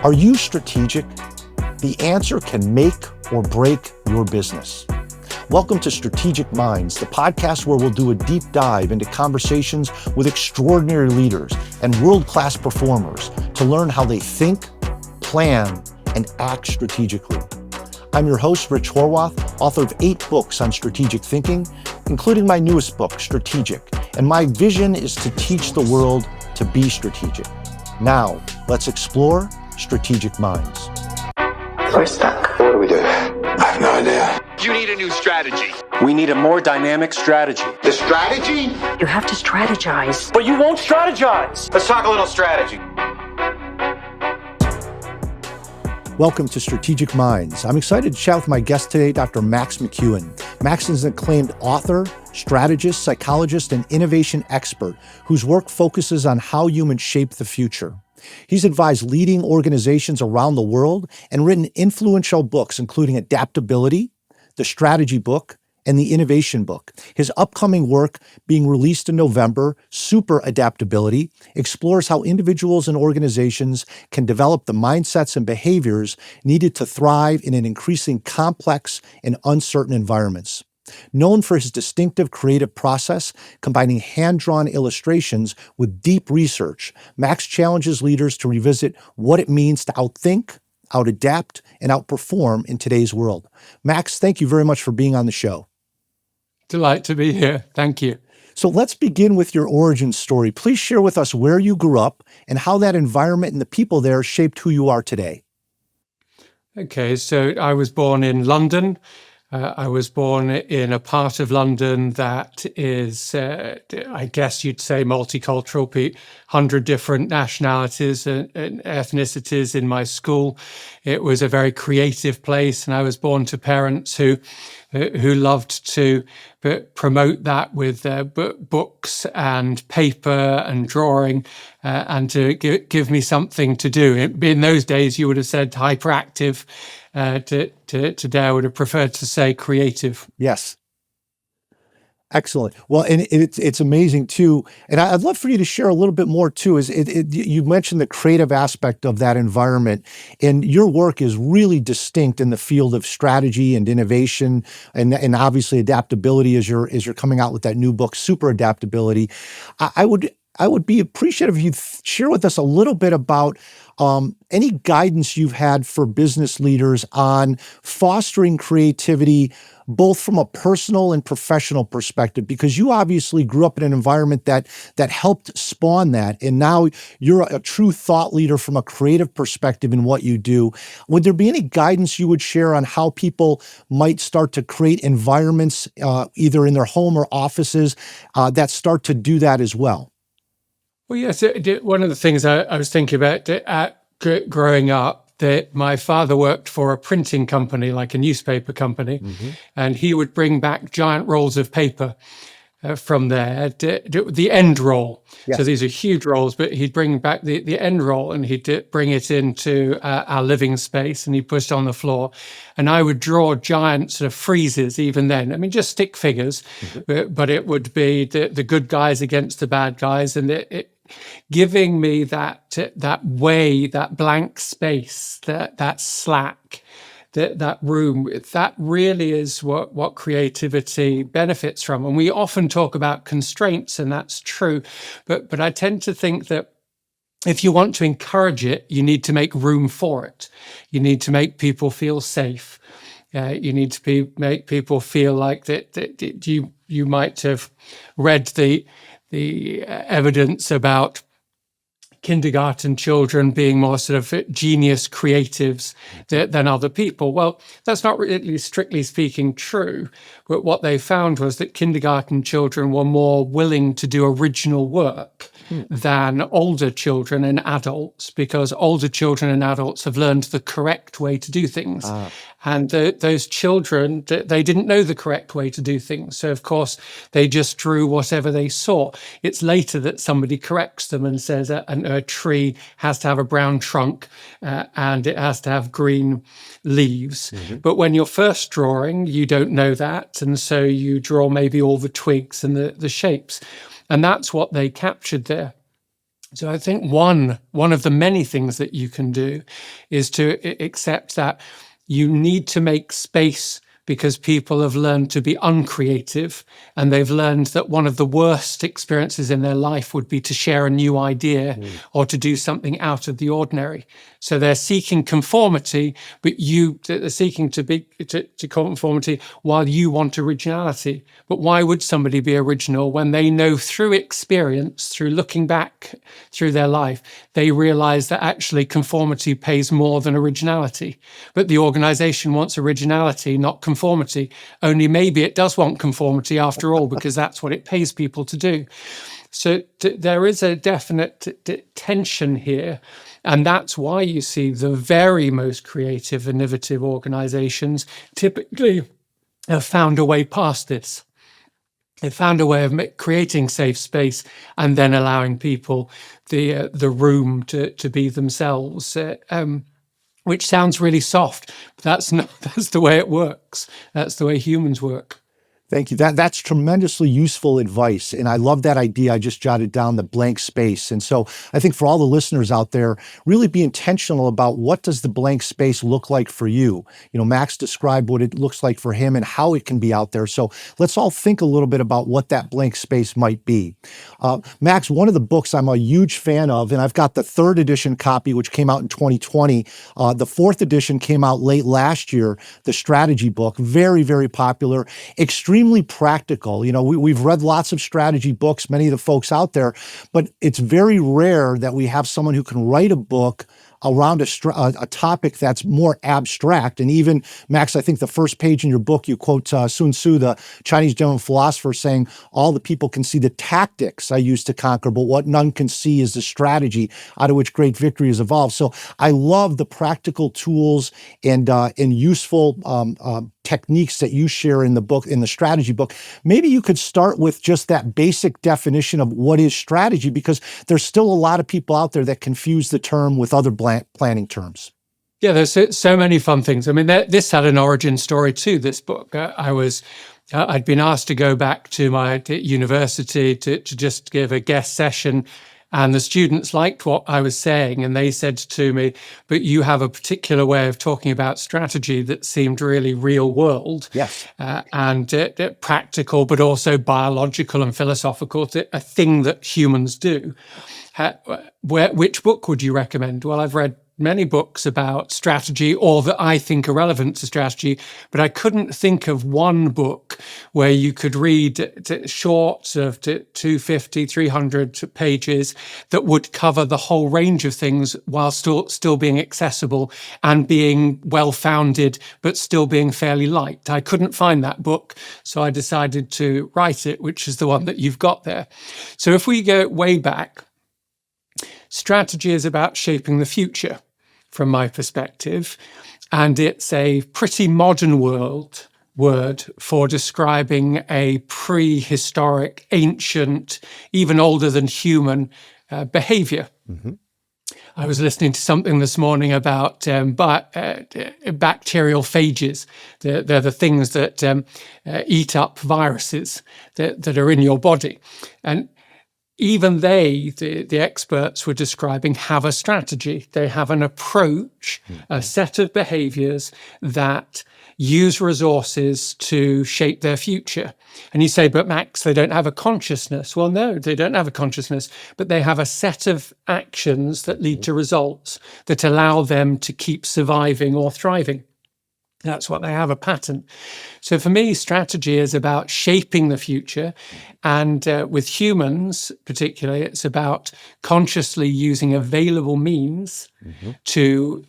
Are you strategic? The answer can make or break your business. Welcome to Strategic Minds, the podcast where we'll do a deep dive into conversations with extraordinary leaders and world-class performers to learn how they think, plan, and act strategically. I'm your host, Rich Horwath, author of 8 books on strategic thinking, including my newest book, Strategic. And my vision is to teach the world to be strategic. Now, let's explore Strategic Minds. We're stuck. What do we do? I have no idea. You need a new strategy. We need a more dynamic strategy. The strategy? You have to strategize. But you won't strategize. Let's talk a little strategy. Welcome to Strategic Minds. I'm excited to chat with my guest today, Dr. Max McKeown. Max is an acclaimed author, strategist, psychologist, and innovation expert whose work focuses on how humans shape the future. He's advised leading organizations around the world and written influential books, including Adaptability, the Strategy Book, and the Innovation Book. His upcoming work, being released in November, SuperAdaptability, explores how individuals and organizations can develop the mindsets and behaviors needed to thrive in an increasingly complex and uncertain environments. Known for his distinctive creative process, combining hand-drawn illustrations with deep research, Max challenges leaders to revisit what it means to outthink, outadapt, and outperform in today's world. Max, thank you very much for being on the show. Delight to be here. Thank you. So let's begin with your origin story. Please share with us where you grew up and how that environment and the people there shaped who you are today. Okay, so I was born in London. I was born in a part of London that is, I guess you'd say, multicultural, 100 different nationalities and ethnicities in my school. It was a very creative place, and I was born to parents who loved to promote that with books and paper and drawing, and to give me something to do. In those days, you would have said hyperactive. Today, I would have preferred to say creative. Yes. Excellent. Well, and it's amazing too. And I'd love for you to share a little bit more too. You mentioned the creative aspect of that environment, and your work is really distinct in the field of strategy and innovation, and obviously adaptability as you're coming out with that new book, SuperAdaptability. I would be appreciative if you share with us a little bit about any guidance you've had for business leaders on fostering creativity, both from a personal and professional perspective, because you obviously grew up in an environment that helped spawn that, and now you're a true thought leader from a creative perspective in what you do. Would there be any guidance you would share on how people might start to create environments, either in their home or offices, that start to do that as well? Well, yes, one of the things I was thinking about growing up, that my father worked for a printing company, like a newspaper company, and he would bring back giant rolls of paper from there, the end roll. Yes. So these are huge rolls, but he'd bring back the end roll, and he'd bring it into our living space, and he'd push it on the floor. And I would draw giant sort of friezes even then. I mean, just stick figures, but it would be the good guys against the bad guys, and it giving me that way, that blank space, that slack, that room. That really is what creativity benefits from. And we often talk about constraints, and that's true. But I tend to think that if you want to encourage it, you need to make room for it. You need to make people feel safe. You need to make people feel like that you might have read the evidence about kindergarten children being more sort of genius creatives than other people. Well, that's not really strictly speaking true, but what they found was that kindergarten children were more willing to do original work than older children and adults, because older children and adults have learned the correct way to do things. And those children, they didn't know the correct way to do things. So, of course, they just drew whatever they saw. It's later that somebody corrects them and says a tree has to have a brown trunk and it has to have green leaves. But when you're first drawing, you don't know that. And so you draw maybe all the twigs and the shapes. And that's what they captured there. So I think one of the many things that you can do is to accept that you need to make space because people have learned to be uncreative, and they've learned that one of the worst experiences in their life would be to share a new idea or to do something out of the ordinary. So they're seeking conformity, but they're seeking to conformity while you want originality. But why would somebody be original when they know through experience, through looking back through their life, they realize that actually conformity pays more than originality? But the organization wants originality, not conformity. Only maybe it does want conformity after all, because that's what it pays people to do. So there is a definite tension here. And that's why you see the very most creative, innovative organizations typically have found a way past this. They've found a way of creating safe space and then allowing people the room to be themselves. Which sounds really soft, but that's the way it works. That's the way humans work. Thank you. That's tremendously useful advice. And I love that idea. I just jotted down the blank space. And so I think for all the listeners out there, really be intentional about what does the blank space look like for you. Max described what it looks like for him and how it can be out there. So let's all think a little bit about what that blank space might be. Max, one of the books I'm a huge fan of, and I've got the 3rd edition copy, which came out in 2020. The 4th edition came out late last year, the strategy book, very, very popular, extremely practical. We've read lots of strategy books, many of the folks out there, but it's very rare that we have someone who can write a book around a topic that's more abstract. And even, Max, I think the first page in your book, you quote Sun Tzu, the Chinese German philosopher, saying, all the people can see the tactics I use to conquer, but what none can see is the strategy out of which great victory is evolved. So I love the practical tools and useful techniques that you share in the book, in the strategy book. Maybe you could start with just that basic definition of what is strategy, because there's still a lot of people out there that confuse the term with other planning terms. Yeah, there's so many fun things. I mean, this had an origin story too, this book. I'd been asked to go back to my university to just give a guest session, and the students liked what I was saying, and they said to me, but you have a particular way of talking about strategy that seemed really real world. Yes. And practical, but also biological and philosophical, a thing that humans do. Which book would you recommend? Well, I've read many books about strategy, or that I think are relevant to strategy, but I couldn't think of one book where you could read short of 250, 300 pages that would cover the whole range of things while still being accessible and being well-founded, but still being fairly light. I couldn't find that book, so I decided to write it, which is the one that you've got there. So if we go way back, strategy is about shaping the future, from my perspective, and it's a pretty modern word for describing a prehistoric, ancient, even older than human behavior. Mm-hmm. I was listening to something this morning about bacterial phages. They're the things that eat up viruses that are in your body. And even the experts were describing, have a strategy. They have an approach, a set of behaviors that use resources to shape their future. And you say, but Max, they don't have a consciousness. Well, no, they don't have a consciousness, but they have a set of actions that lead to results that allow them to keep surviving or thriving. That's what they have, a pattern. So for me, strategy is about shaping the future. And with humans, particularly, it's about consciously using available means to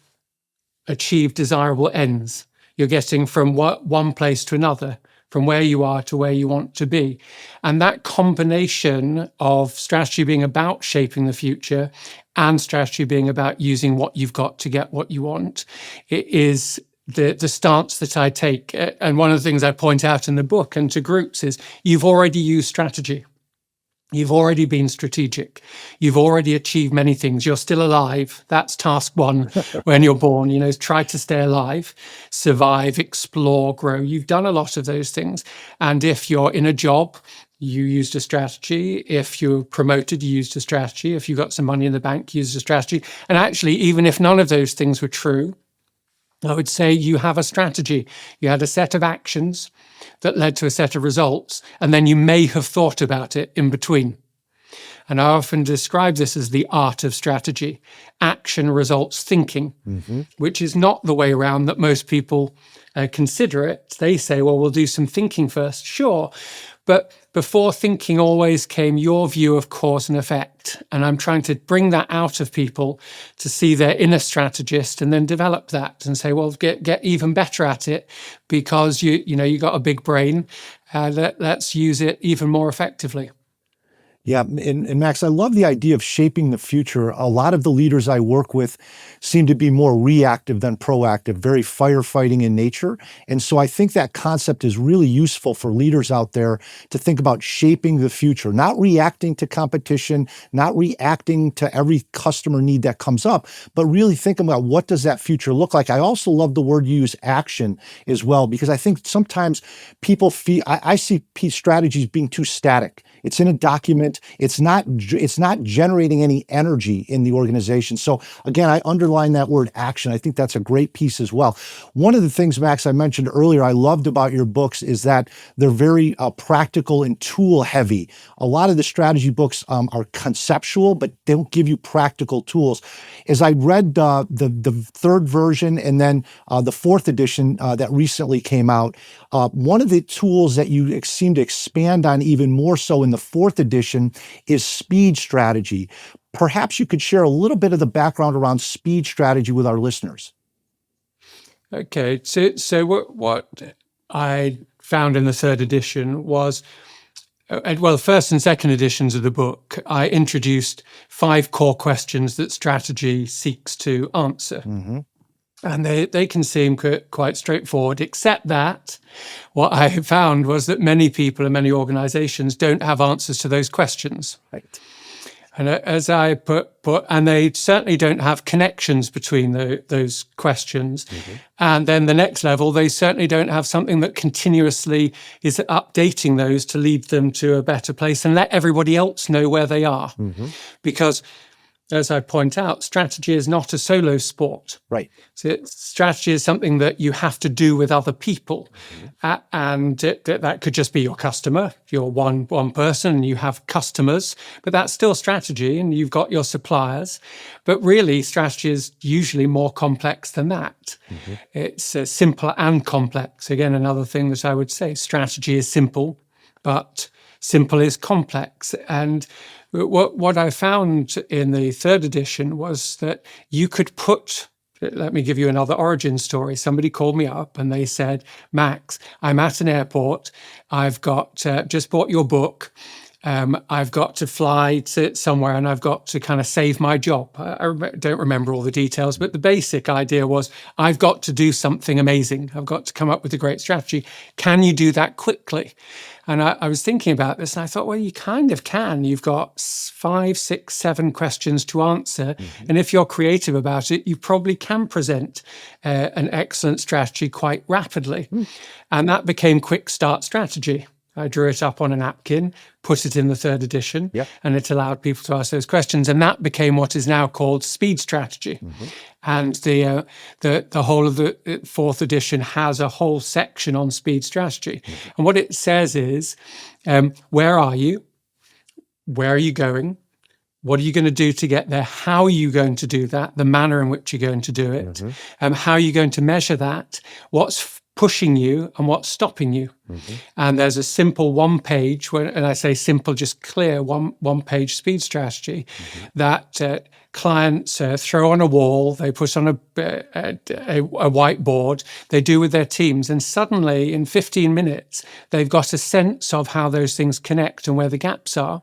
achieve desirable ends. You're getting from one place to another, from where you are to where you want to be. And that combination of strategy being about shaping the future and strategy being about using what you've got to get what you want, it is the stance that I take. And one of the things I point out in the book and to groups is you've already used strategy. You've already been strategic. You've already achieved many things. You're still alive. That's task one when you're born, try to stay alive, survive, explore, grow. You've done a lot of those things. And if you're in a job, you used a strategy. If you're promoted, you used a strategy. If you got some money in the bank, you used a strategy. And actually, even if none of those things were true, I would say you have a strategy. You had a set of actions that led to a set of results, and then you may have thought about it in between. And I often describe this as the art of strategy. Action results thinking, which is not the way around that most people consider it. They say, well, we'll do some thinking first. Sure. But before thinking always came your view of cause and effect. And I'm trying to bring that out of people to see their inner strategist and then develop that and say, well, get even better at it because you got a big brain. Let's use it even more effectively. Yeah, and Max, I love the idea of shaping the future. A lot of the leaders I work with seem to be more reactive than proactive, very firefighting in nature. And so I think that concept is really useful for leaders out there to think about shaping the future, not reacting to competition, not reacting to every customer need that comes up, but really thinking about what does that future look like. I also love the word you use, action, as well, because I think sometimes people feel, I see strategies being too static. It's in a document. It's not generating any energy in the organization. So again, I underline that word action. I think that's a great piece as well. One of the things, Max, I mentioned earlier, I loved about your books is that they're very practical and tool heavy. A lot of the strategy books are conceptual, but they don't give you practical tools. As I read the third version and then the fourth edition that recently came out, one of the tools that you seem to expand on even more so in the fourth edition is speed strategy. Perhaps you could share a little bit of the background around speed strategy with our listeners. Okay, so what I found in the third edition was, well, first and second editions of the book, I introduced 5 core questions that strategy seeks to answer. And they can seem quite straightforward, except that what I found was that many people and many organizations don't have answers to those questions. Right. And as I put, and they certainly don't have connections between those questions. And then the next level, they certainly don't have something that continuously is updating those to lead them to a better place and let everybody else know where they are. Because as I point out, strategy is not a solo sport. Right. So strategy is something that you have to do with other people. And that could just be your customer. You're one person and you have customers, but that's still strategy and you've got your suppliers. But really, strategy is usually more complex than that. It's simple and complex. Again, another thing that I would say, strategy is simple, but simple is complex. And what I found in the third edition was that you could let me give you another origin story. Somebody called me up and they said, Max, I'm at an airport. I've got just bought your book. I've got to fly to somewhere and I've got to kind of save my job. I don't remember all the details, but the basic idea was I've got to do something amazing. I've got to come up with a great strategy. Can you do that quickly? And I was thinking about this and I thought, well, you kind of can. You've got 5, 6, 7 questions to answer. And if you're creative about it, you probably can present an excellent strategy quite rapidly. And that became quick start strategy. I drew it up on a napkin, put it in the third edition, and it allowed people to ask those questions. And that became what is now called speed strategy. And the whole of the fourth edition has a whole section on speed strategy. And what it says is, where are you? Where are you going? What are you going to do to get there? How are you going to do that? The manner in which you're going to do it. How are you going to measure that? What's pushing you and what's stopping you? And there's a simple one-page, and I say simple, just clear one-page speed strategy that clients throw on a wall, they put on a whiteboard, they do with their teams, and suddenly in 15 minutes, they've got a sense of how those things connect and where the gaps are.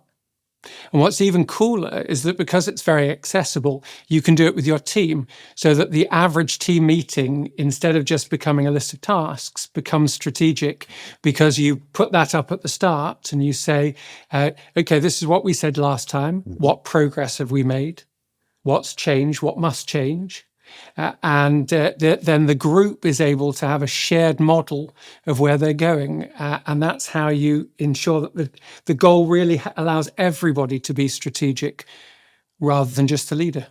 And what's even cooler is that because it's very accessible, you can do it with your team so that the average team meeting, instead of just becoming a list of tasks, becomes strategic because you put that up at the start and you say, okay, this is what we said last time. What progress have we made? What's changed? What must change? then the group is able to have a shared model of where they're going. And that's how you ensure that the goal really allows everybody to be strategic rather than just the leader.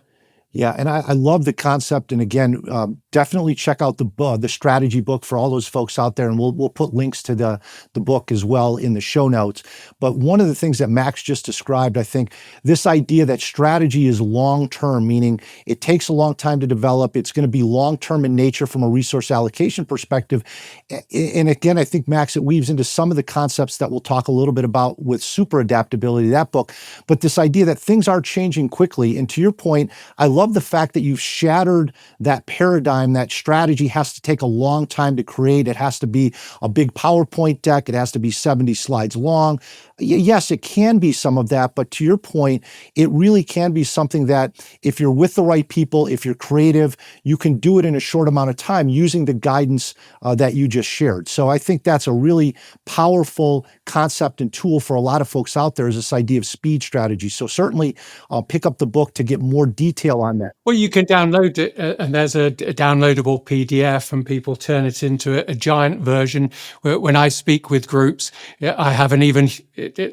Yeah, and I love the concept. And again, definitely check out the strategy book for all those folks out there, and we'll put links to the book as well in the show notes. But one of the things that Max just described, I think, this idea that strategy is long-term, meaning it takes a long time to develop. It's going to be long-term in nature from a resource allocation perspective. And again, I think, Max, it weaves into some of the concepts that we'll talk a little bit about with SuperAdaptability, that book. But this idea that things are changing quickly. And to your point, I love the fact that you've shattered that paradigm that strategy has to take a long time to create. It has to be a big PowerPoint deck. It has to be 70 slides long. Yes, it can be some of that, but to your point, it really can be something that if you're with the right people, if you're creative, you can do it in a short amount of time using the guidance that you just shared. So I think that's a really powerful concept and tool for a lot of folks out there, is this idea of speed strategy. So certainly pick up the book to get more detail on that. Well, you can download it, and there's a downloadable PDF, and people turn it into a giant version. When I speak with groups, I have an even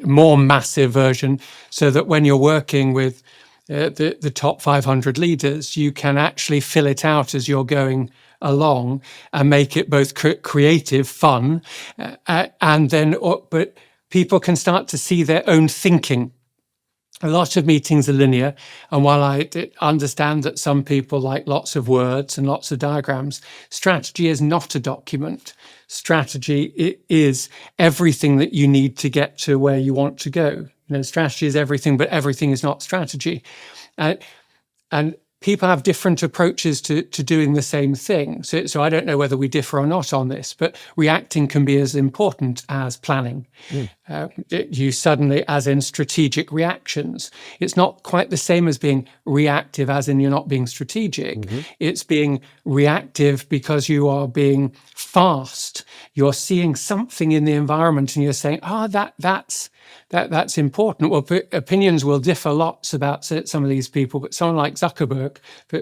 more massive version, so that when you're working with the top 500 leaders, you can actually fill it out as you're going along and make it both creative, fun, and then, but people can start to see their own thinking. A lot of meetings are linear, and while I understand that some people like lots of words and lots of diagrams, strategy is not a document. Strategy is everything that you need to get to where you want to go. Strategy is everything, but everything is not strategy. And people have different approaches to doing the same thing. So I don't know whether we differ or not on this, but reacting can be as important as planning. You suddenly, as in strategic reactions, it's not quite the same as being reactive, as in you're not being strategic. It's being reactive because you are being fast. You're seeing something in the environment and you're saying, that's important. Well, opinions will differ lots about some of these people, but someone like Zuckerberg,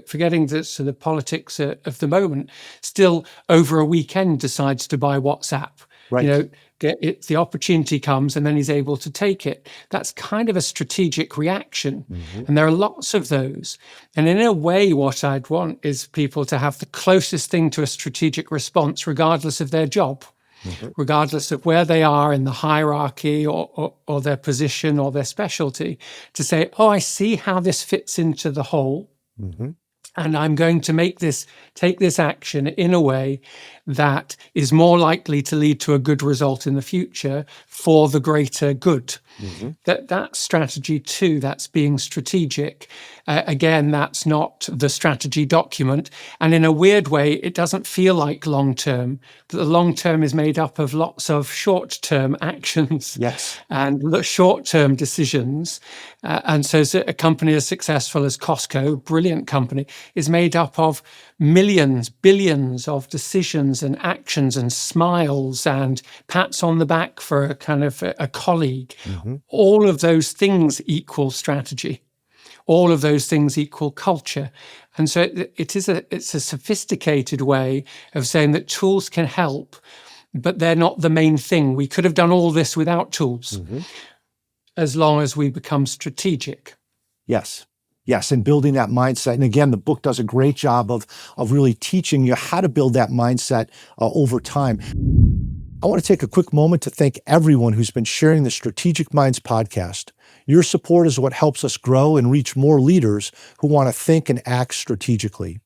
forgetting the politics of the moment, still over a weekend decides to buy WhatsApp. Right. The opportunity comes and then he's able to take it. That's kind of a strategic reaction. And there are lots of those. And in a way, what I'd want is people to have the closest thing to a strategic response, regardless of their job. Regardless of where they are in the hierarchy or their position or their specialty, to say, I see how this fits into the whole. And I'm going to take this action in a way that is more likely to lead to a good result in the future for the greater good. That strategy too, that's being strategic. Again, that's not the strategy document. And in a weird way, it doesn't feel like long-term. The long-term is made up of lots of short-term actions. Yes. And short-term decisions. And so a company as successful as Costco, brilliant company, is made up of millions, billions of decisions and actions and smiles and pats on the back for a kind of a colleague. All of those things equal strategy. All of those things equal culture. And so it's a sophisticated way of saying that tools can help, but they're not the main thing. We could have done all this without tools, as long as we become strategic. Yes. Yes, and building that mindset. And again, the book does a great job of really teaching you how to build that mindset over time. I want to take a quick moment to thank everyone who's been sharing the Strategic Minds podcast. Your support is what helps us grow and reach more leaders who want to think and act strategically.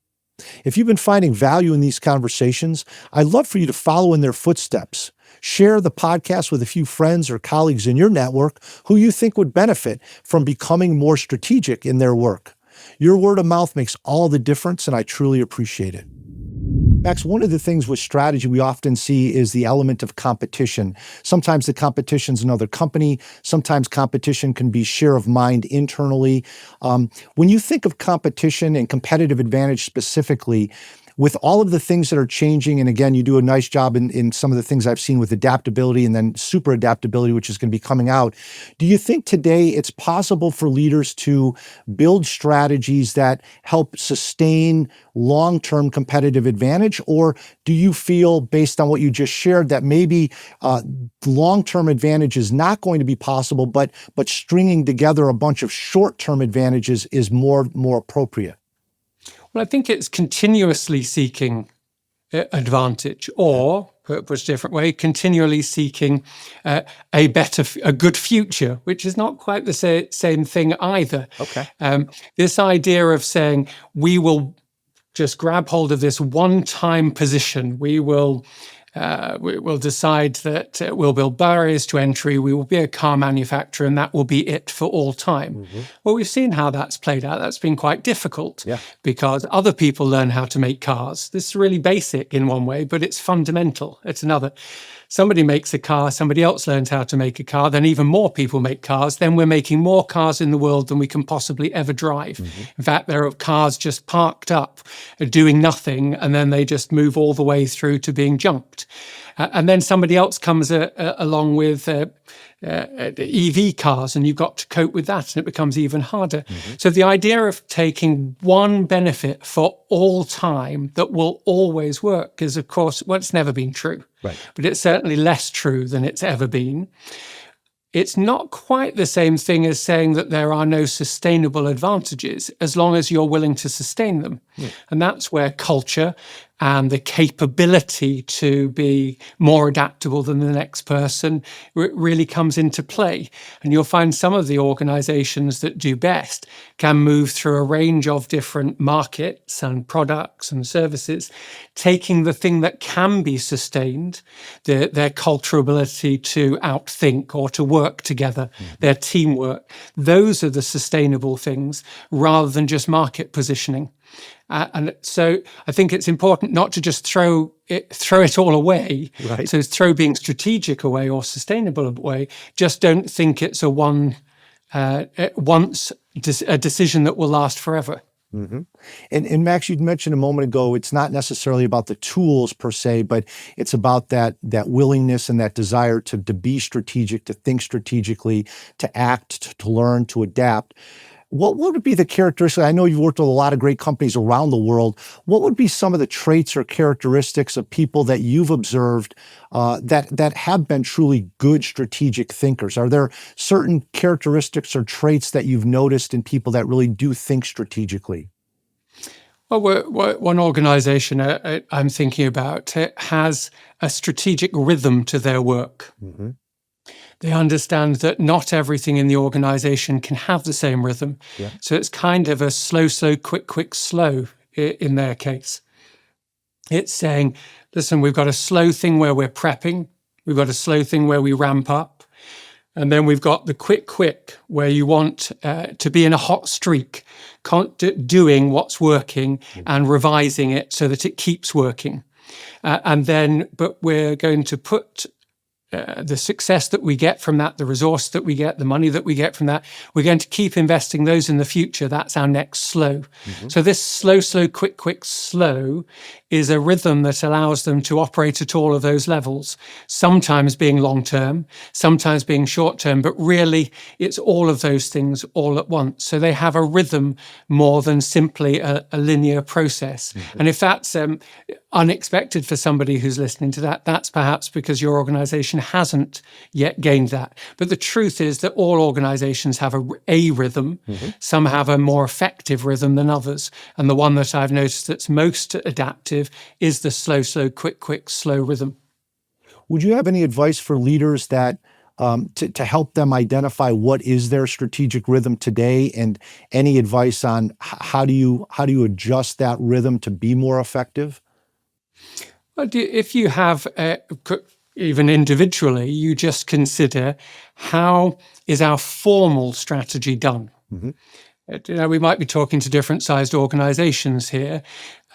If you've been finding value in these conversations, I'd love for you to follow in their footsteps. Share the podcast with a few friends or colleagues in your network who you think would benefit from becoming more strategic in their work. Your word of mouth makes all the difference, and I truly appreciate it. Max, one of the things with strategy we often see is the element of competition. Sometimes the competition's another company. Sometimes competition can be share of mind internally. When you think of competition and competitive advantage specifically, with all of the things that are changing, and again, you do a nice job in some of the things I've seen with adaptability and then super adaptability, which is going to be coming out. Do you think today it's possible for leaders to build strategies that help sustain long-term competitive advantage? Or do you feel, based on what you just shared, that maybe long-term advantage is not going to be possible, but stringing together a bunch of short-term advantages is more appropriate? Well, I think it's continuously seeking advantage, or put a different way, continually seeking a good future, which is not quite the same thing either. Okay. This idea of saying we will just grab hold of this one-time position, we will decide that we'll build barriers to entry, we will be a car manufacturer, and that will be it for all time. Mm-hmm. Well, we've seen how that's played out. That's been quite difficult because other people learn how to make cars. This is really basic in one way, but it's fundamental. It's another. Somebody makes a car, somebody else learns how to make a car, then even more people make cars, then we're making more cars in the world than we can possibly ever drive. Mm-hmm. In fact, there are cars just parked up, doing nothing, and then they just move all the way through to being junked. And then somebody else comes along with EV cars, and you've got to cope with that, and it becomes even harder. Mm-hmm. So the idea of taking one benefit for all time that will always work is, of course, well, it's never been true. Right. But it's certainly less true than it's ever been. It's not quite the same thing as saying that there are no sustainable advantages as long as you're willing to sustain them. Yeah. And that's where culture and the capability to be more adaptable than the next person really comes into play. And you'll find some of the organizations that do best can move through a range of different markets and products and services, taking the thing that can be sustained, their cultural ability to outthink or to work together, their teamwork. Those are the sustainable things rather than just market positioning. And so I think it's important not to just throw it all away. Right. So throw being strategic away or sustainable away. Just don't think it's a decision that will last forever. Mm-hmm. And Max, you'd mentioned a moment ago, it's not necessarily about the tools per se, but it's about that willingness and that desire to be strategic, to think strategically, to act, to learn, to adapt. What would be the characteristics? I know you've worked with a lot of great companies around the world. What would be some of the traits or characteristics of people that you've observed that have been truly good strategic thinkers? Are there certain characteristics or traits that you've noticed in people that really do think strategically? Well, one organization I'm thinking about has a strategic rhythm to their work. Mm-hmm. They understand that not everything in the organization can have the same rhythm. Yeah. So it's kind of a slow, quick, slow in their case. It's saying, listen, we've got a slow thing where we're prepping. We've got a slow thing where we ramp up. And then we've got the quick where you want to be in a hot streak, doing what's working and revising it so that it keeps working. But we're going to put the success that we get from that, the resource that we get, the money that we get from that, we're going to keep investing those in the future. That's our next slow. Mm-hmm. So this slow, quick, slow is a rhythm that allows them to operate at all of those levels, sometimes being long-term, sometimes being short-term, but really it's all of those things all at once. So they have a rhythm more than simply a linear process. Mm-hmm. And if that's unexpected for somebody who's listening to that, that's perhaps because your organization hasn't yet gained that. But the truth is that all organizations have a rhythm. Mm-hmm. Some have a more effective rhythm than others. And the one that I've noticed that's most adaptive is the slow, quick, slow rhythm. Would you have any advice for leaders that to help them identify what is their strategic rhythm today, and any advice on how do you adjust that rhythm to be more effective? Well, if you have even individually, you just consider how is our formal strategy done. Mm-hmm. We might be talking to different sized organizations here.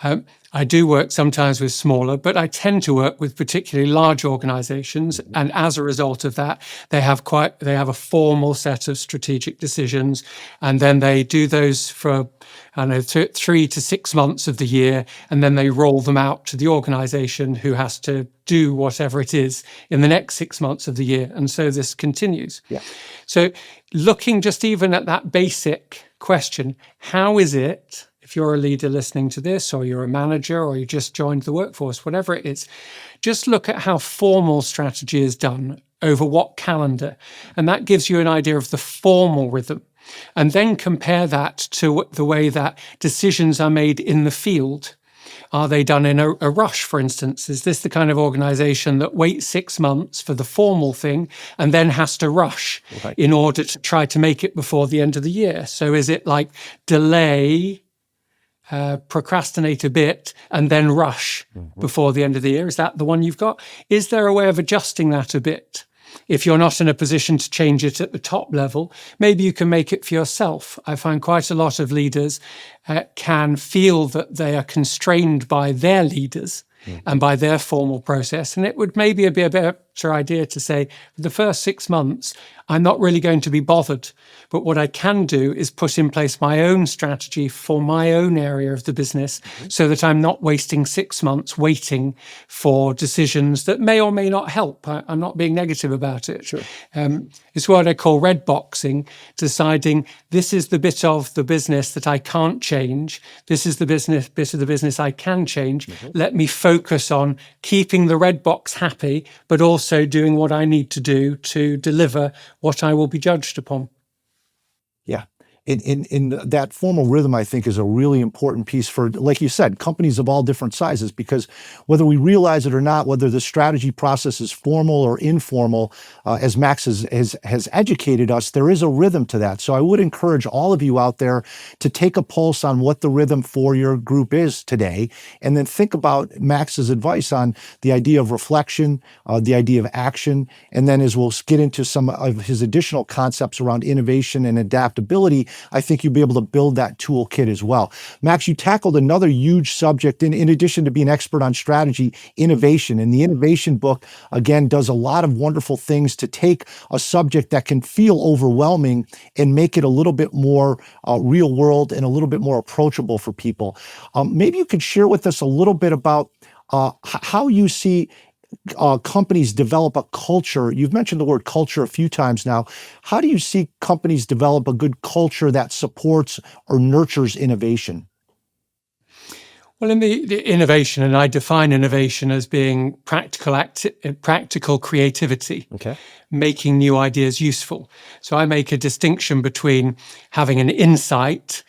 I do work sometimes with smaller, but I tend to work with particularly large organizations. And as a result of that, they have a formal set of strategic decisions. And then they do those for, I don't know, 3 to 6 months of the year. And then they roll them out to the organization who has to do whatever it is in the next 6 months of the year. And so this continues. Yeah. So looking just even at that basic question, how is it, if you're a leader listening to this, or you're a manager, or you just joined the workforce, whatever it is, just look at how formal strategy is done over what calendar. And that gives you an idea of the formal rhythm. And then compare that to the way that decisions are made in the field. Are they done in a rush, for instance? Is this the kind of organization that waits 6 months for the formal thing and then has to rush in order to try to make it before the end of the year? So is it like delay, procrastinate a bit, and then rush before the end of the year? Is that the one you've got? Is there a way of adjusting that a bit? If you're not in a position to change it at the top level, maybe you can make it for yourself. I find quite a lot of leaders can feel that they are constrained by their leaders and by their formal process. And it would maybe be a better idea to say, for the first 6 months, I'm not really going to be bothered. But what I can do is put in place my own strategy for my own area of the business so that I'm not wasting 6 months waiting for decisions that may or may not help. I'm not being negative about it. Sure. It's what I call red boxing, deciding this is the bit of the business that I can't change. This is the bit of the business I can change. Let me focus on keeping the red box happy, but also doing what I need to do to deliver what I will be judged upon. Yeah. In that formal rhythm, I think, is a really important piece for, like you said, companies of all different sizes, because whether we realize it or not, whether the strategy process is formal or informal, as Max has educated us, there is a rhythm to that. So I would encourage all of you out there to take a pulse on what the rhythm for your group is today, and then think about Max's advice on the idea of reflection, the idea of action, and then as we'll get into some of his additional concepts around innovation and adaptability, I think you'll be able to build that toolkit as well. Max, you tackled another huge subject in addition to being an expert on strategy, innovation. And the innovation book, again, does a lot of wonderful things to take a subject that can feel overwhelming and make it a little bit more real world and a little bit more approachable for people. Maybe you could share with us a little bit about how you see companies develop a culture. You've mentioned the word culture a few times now. How do you see companies develop a good culture that supports or nurtures innovation? Well, in the innovation, and I define innovation as being practical creativity, making new ideas useful. So I make a distinction between having an insight.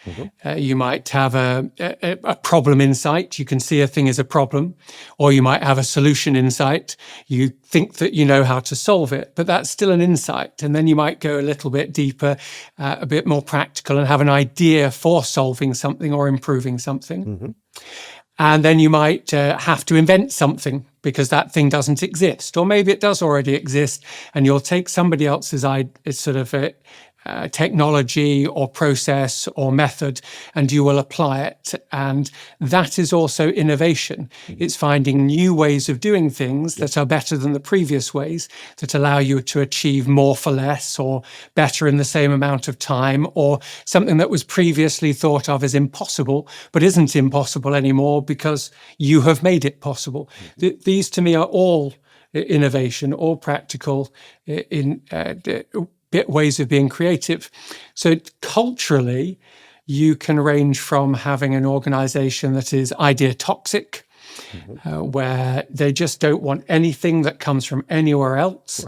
You might have a problem insight. You can see a thing as a problem, or you might have a solution insight. You think that you know how to solve it, but that's still an insight. And then you might go a little bit deeper, a bit more practical, and have an idea for solving something or improving something. And then you might have to invent something because that thing doesn't exist. Or maybe it does already exist, and you'll take somebody else's sort of technology or process or method, and you will apply it. And that is also innovation. It's finding new ways of doing things that are better than the previous ways, that allow you to achieve more for less, or better in the same amount of time, or something that was previously thought of as impossible, but isn't impossible anymore because you have made it possible. These to me are all innovation, all practical ways of being creative. So culturally, you can range from having an organization that is idea toxic, where they just don't want anything that comes from anywhere else.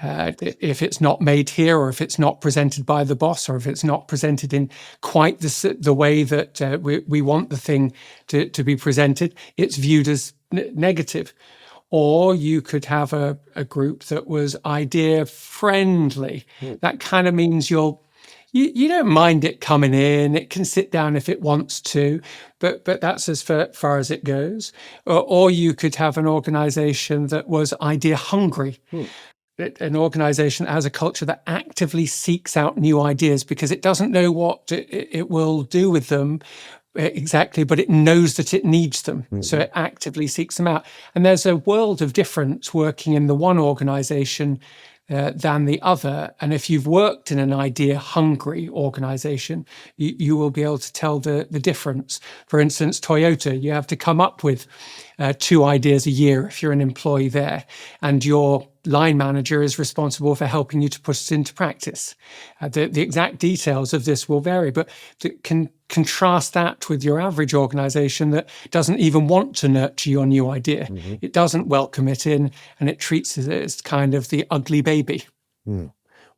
If it's not made here, or if it's not presented by the boss, or if it's not presented in quite the way that we want the thing to be presented, it's viewed as negative. Or you could have a group that was idea friendly. That kind of means you don't mind it coming in. It can sit down if it wants to, but that's as far as it goes. Or you could have an organization that was idea hungry. An organization as a culture that actively seeks out new ideas because it doesn't know what it will do with them, exactly, but it knows that it needs them. So it actively seeks them out. And there's a world of difference working in the one organization than the other. And if you've worked in an idea-hungry organization, you will be able to tell the difference. For instance, Toyota, you have to come up with 2 ideas a year if you're an employee there, and your line manager is responsible for helping you to put it into practice. The exact details of this will vary, but can contrast that with your average organization that doesn't even want to nurture your new idea. It doesn't welcome it in, and it treats it as kind of the ugly baby.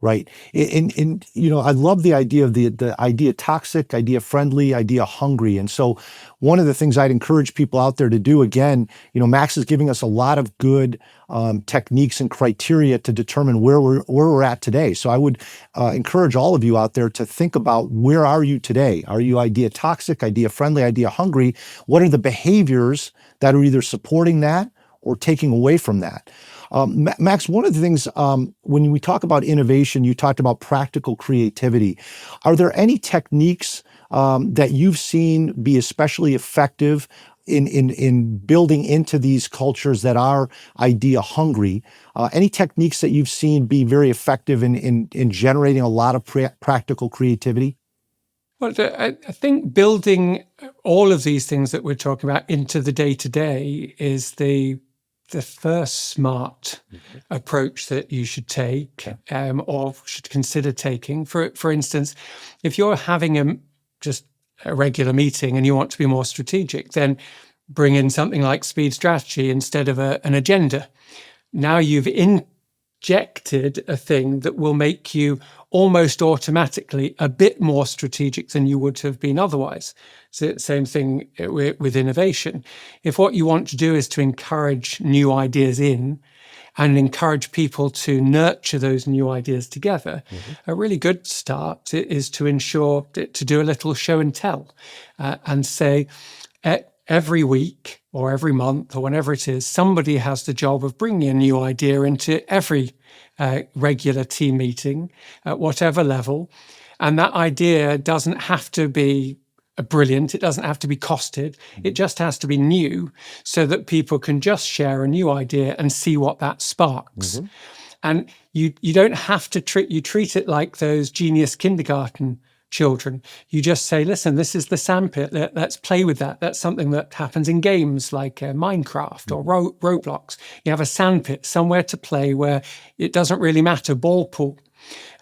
Right. And I love the idea of the idea toxic, idea friendly, idea hungry. And so one of the things I'd encourage people out there to do, again, Max is giving us a lot of good techniques and criteria to determine where we're at today. So I would encourage all of you out there to think about, where are you today? Are you idea toxic, idea friendly, idea hungry? What are the behaviors that are either supporting that or taking away from that? Max, one of the things, when we talk about innovation, you talked about practical creativity. Are there any techniques that you've seen be especially effective in building into these cultures that are idea hungry? Any techniques that you've seen be very effective in generating a lot of practical creativity? Well, I think building all of these things that we're talking about into the day-to-day is the first smart approach that you should take, or should consider taking. For instance, if you're having just a regular meeting and you want to be more strategic, then bring in something like speed strategy instead of an agenda. Now you've injected a thing that will make you almost automatically a bit more strategic than you would have been otherwise. So same thing with innovation. If what you want to do is to encourage new ideas in and encourage people to nurture those new ideas together, a really good start is to ensure to do a little show and tell, and say, every week or every month or whenever it is, somebody has the job of bringing a new idea into every regular team meeting at whatever level. And that idea doesn't have to be brilliant. It doesn't have to be costed. It just has to be new, so that people can just share a new idea and see what that sparks. And you don't have to treat it like those genius kindergarten children. You just say, listen, this is the sandpit. Let's play with that. That's something that happens in games like Minecraft or Roblox. You have a sandpit, somewhere to play where it doesn't really matter, ball pool.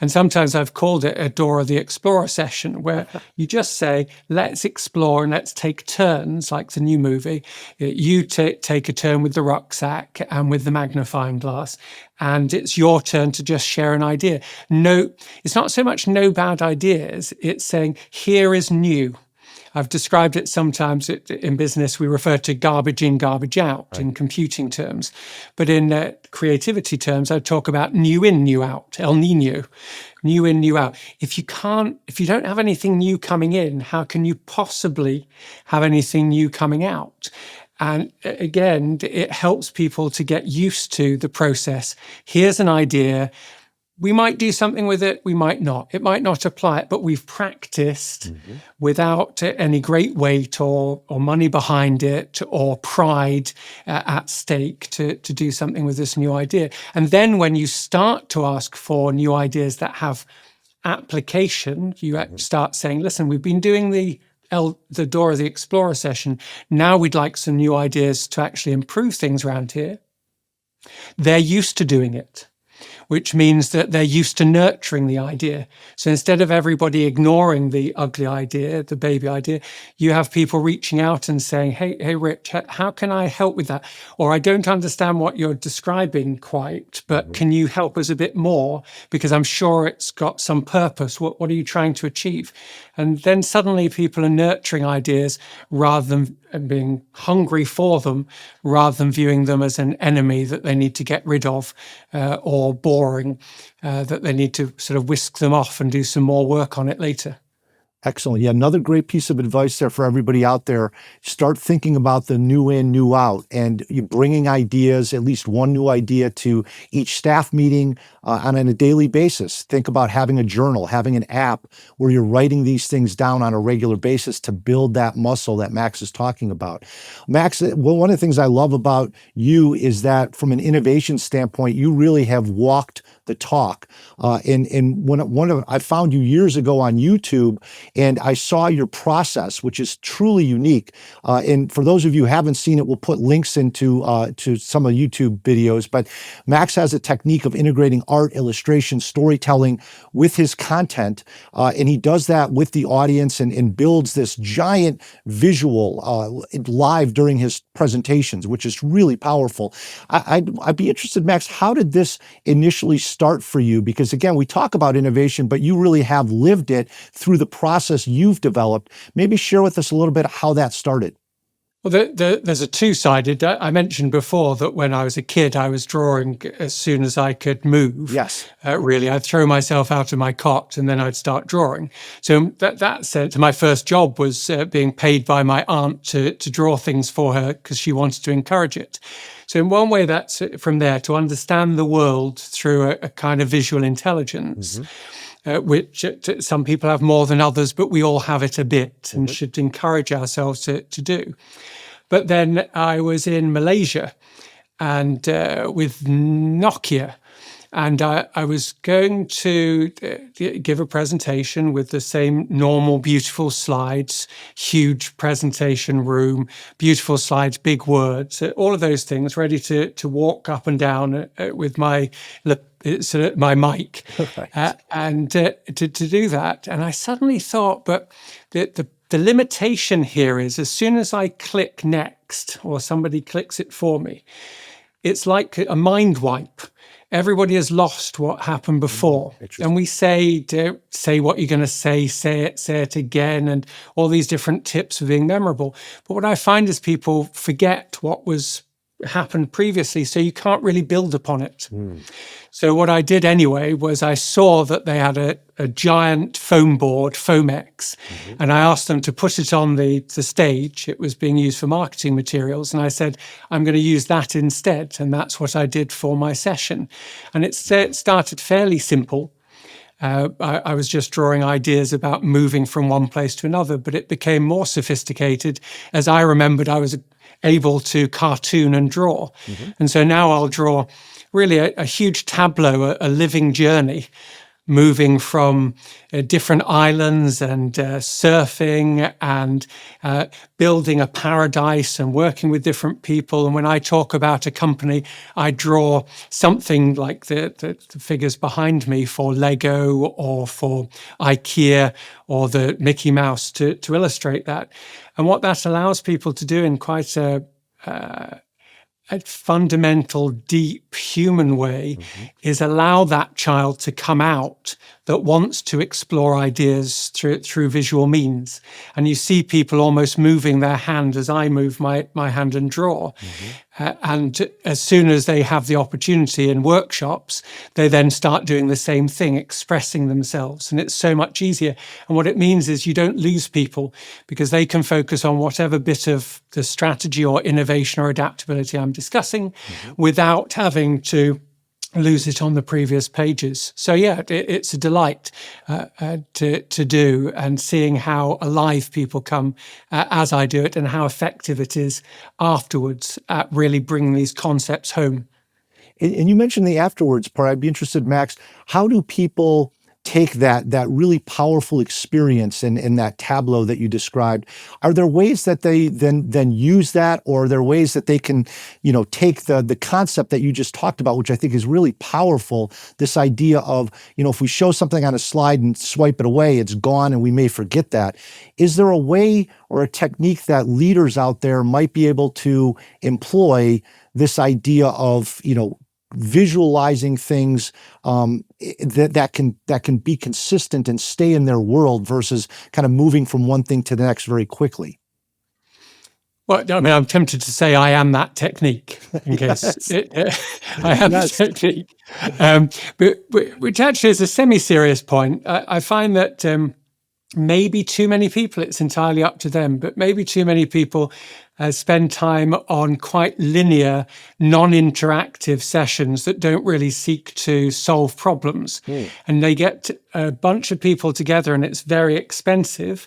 And sometimes I've called it a Dora the Explorer session, where you just say, let's explore and let's take turns, like the new movie. You take a turn with the rucksack and with the magnifying glass, and it's your turn to just share an idea. No, it's not so much no bad ideas. It's saying, here is new. I've described it sometimes in business, we refer to garbage in, garbage out in computing terms. But in creativity terms, I talk about new in, new out, El Nino, new in, new out. If you don't have anything new coming in, how can you possibly have anything new coming out? And again, it helps people to get used to the process. Here's an idea. We might do something with it, we might not. It might not apply it, but we've practiced without any great weight or money behind it or pride at stake to do something with this new idea. And then when you start to ask for new ideas that have application, you start saying, listen, we've been doing the Dora the Explorer session. Now we'd like some new ideas to actually improve things around here. They're used to doing it, which means that they're used to nurturing the idea. So instead of everybody ignoring the ugly idea, the baby idea, you have people reaching out and saying, hey, Rich, how can I help with that? Or I don't understand what you're describing quite, but can you help us a bit more? Because I'm sure it's got some purpose. What are you trying to achieve? And then suddenly people are nurturing ideas rather than being hungry for them, rather than viewing them as an enemy that they need to get rid of, or boring, that they need to sort of whisk them off and do some more work on it later. Excellent. Yeah, another great piece of advice there for everybody out there. Start thinking about the new in, new out, and you bringing ideas, at least one new idea to each staff meeting on a daily basis. Think about having a journal, having an app where you're writing these things down on a regular basis to build that muscle that Max is talking about. Max, one of the things I love about you is that from an innovation standpoint, you really have walked the talk. I found you years ago on YouTube, and I saw your process, which is truly unique. And for those of you who haven't seen it, we'll put links into to some of YouTube videos. But Max has a technique of integrating art, illustration, storytelling with his content, and he does that with the audience and builds this giant visual live during his presentations, which is really powerful. I'd be interested, Max, how did this initially start for you? Because again, we talk about innovation, but you really have lived it through the process you've developed. Maybe share with us a little bit how that started. Well, there's a two-sided. I mentioned before that when I was a kid, I was drawing as soon as I could move. Yes. Really, I'd throw myself out of my cot and then I'd start drawing. So that sense, my first job was being paid by my aunt to draw things for her because she wanted to encourage it. So in one way, that's from there to understand the world through a kind of visual intelligence. Which some people have more than others, but we all have it a bit and should encourage ourselves to do. But then I was in Malaysia and with Nokia, and I was going to give a presentation with the same normal, beautiful slides, huge presentation room, beautiful slides, big words, all of those things, ready to walk up and down with my mic, and to do that. And I suddenly thought, but the limitation here is as soon as I click next or somebody clicks it for me, it's like a mind wipe. Everybody has lost what happened before. And we say what you're going to say it again, and all these different tips for being memorable. But what I find is people forget what happened previously, so you can't really build upon it. So what I did anyway was I saw that they had a giant foam board, Foamex, and I asked them to put it on the stage. It was being used for marketing materials, and I said, I'm going to use that instead, and that's what I did for my session. And it started fairly simple. I was just drawing ideas about moving from one place to another, but it became more sophisticated as I remembered I was able to cartoon and draw. And so now I'll draw really a huge tableau, a living journey, moving from different islands and surfing and building a paradise and working with different people. And when I talk about a company, I draw something like the figures behind me for Lego or for IKEA or the Mickey Mouse to illustrate that. And what that allows people to do in quite a fundamental, deep human way is allow that child to come out that wants to explore ideas through visual means. And you see people almost moving their hand as I move my hand and draw. And as soon as they have the opportunity in workshops, they then start doing the same thing, expressing themselves. And it's so much easier. And what it means is you don't lose people because they can focus on whatever bit of the strategy or innovation or adaptability I'm discussing without having to lose it on the previous pages. So yeah, it's a delight to do, and seeing how alive people come as I do it and how effective it is afterwards at really bringing these concepts home. And you mentioned the afterwards part. I'd be interested, Max, how do people take that really powerful experience in that tableau that you described? Are there ways that they then use that, or are there ways that they can, take the concept that you just talked about, which I think is really powerful, this idea of, if we show something on a slide and swipe it away, it's gone and we may forget that. Is there a way or a technique that leaders out there might be able to employ, this idea of, visualizing things that can be consistent and stay in their world versus kind of moving from one thing to the next very quickly? Well, I mean, I'm tempted to say I am that technique, in case I am the technique. But which actually is a semi-serious point. I find that maybe too many people, it's entirely up to them, but maybe too many people spend time on quite linear, non-interactive sessions that don't really seek to solve problems. And they get a bunch of people together and it's very expensive.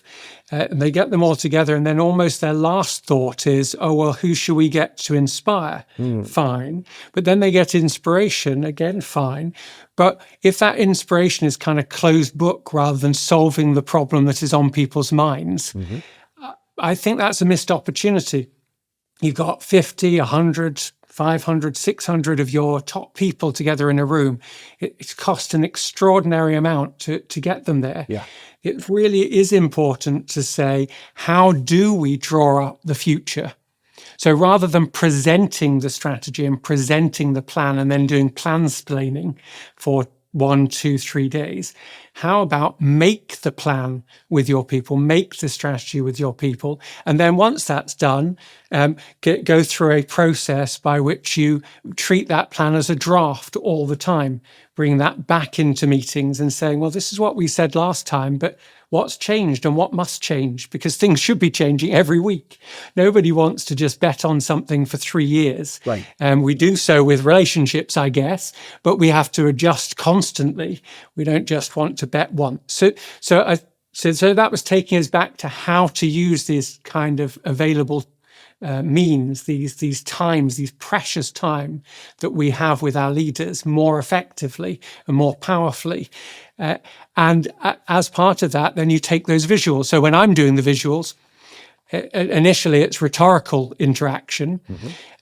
And they get them all together and then almost their last thought is, oh, well, who should we get to inspire? Fine. But then they get inspiration, again, fine. But if that inspiration is kind of closed book rather than solving the problem that is on people's minds, I think that's a missed opportunity. You've got 50, 100, 500, 600 of your top people together in a room. It's cost an extraordinary amount to get them there. Yeah. It really is important to say, how do we draw up the future? So rather than presenting the strategy and presenting the plan and then doing plansplaining for 1, 2, 3 days, how about make the plan with your people, make the strategy with your people, and then once that's done, go through a process by which you treat that plan as a draft all the time, bring that back into meetings and saying, well, this is what we said last time, but what's changed and what must change? Because things should be changing every week. Nobody wants to just bet on something for 3 years. Right. And we do so with relationships, I guess, but we have to adjust constantly. We don't just want to bet once. So that was taking us back to how to use this kind of available means, these times, these precious time that we have with our leaders more effectively and more powerfully. And as part of that, then you take those visuals. So when I'm doing the visuals, initially it's rhetorical interaction,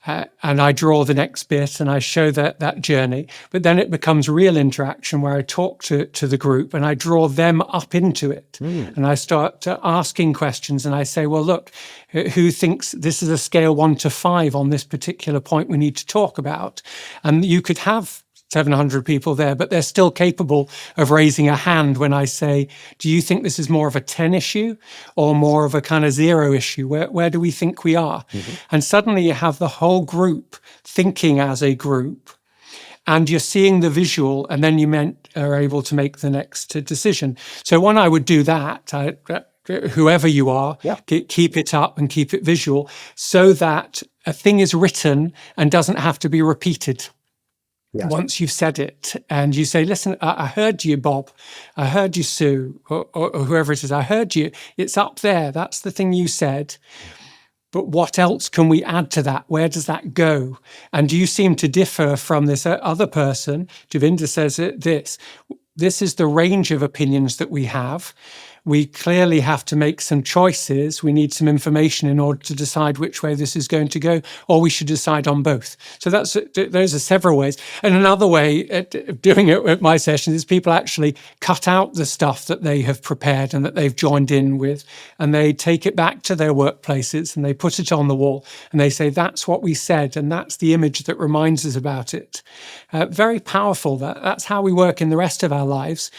and I draw the next bit and I show that journey. But then it becomes real interaction where I talk to the group and I draw them up into it. And I start asking questions and I say, well, look, who thinks this is a scale 1 to 5 on this particular point we need to talk about? And you could have 700 people there, but they're still capable of raising a hand when I say, do you think this is more of a 10 issue or more of a kind of 0 issue? Where do we think we are? And suddenly you have the whole group thinking as a group and you're seeing the visual and then you are able to make the next decision. So when I would do that, whoever you are, keep it up and keep it visual so that a thing is written and doesn't have to be repeated. Yes. Once you've said it and you say, listen, I heard you, Bob. I heard you, Sue, or whoever it is. I heard you. It's up there. That's the thing you said. But what else can we add to that? Where does that go? And do you seem to differ from this other person? Javinda says this. This is the range of opinions that we have. We clearly have to make some choices. We need some information in order to decide which way this is going to go, or we should decide on both. So those are several ways. And another way of doing it at my sessions is people actually cut out the stuff that they have prepared and that they've joined in with, and they take it back to their workplaces and they put it on the wall and they say, that's what we said, and that's the image that reminds us about it. Very powerful. That's how we work in the rest of our lives.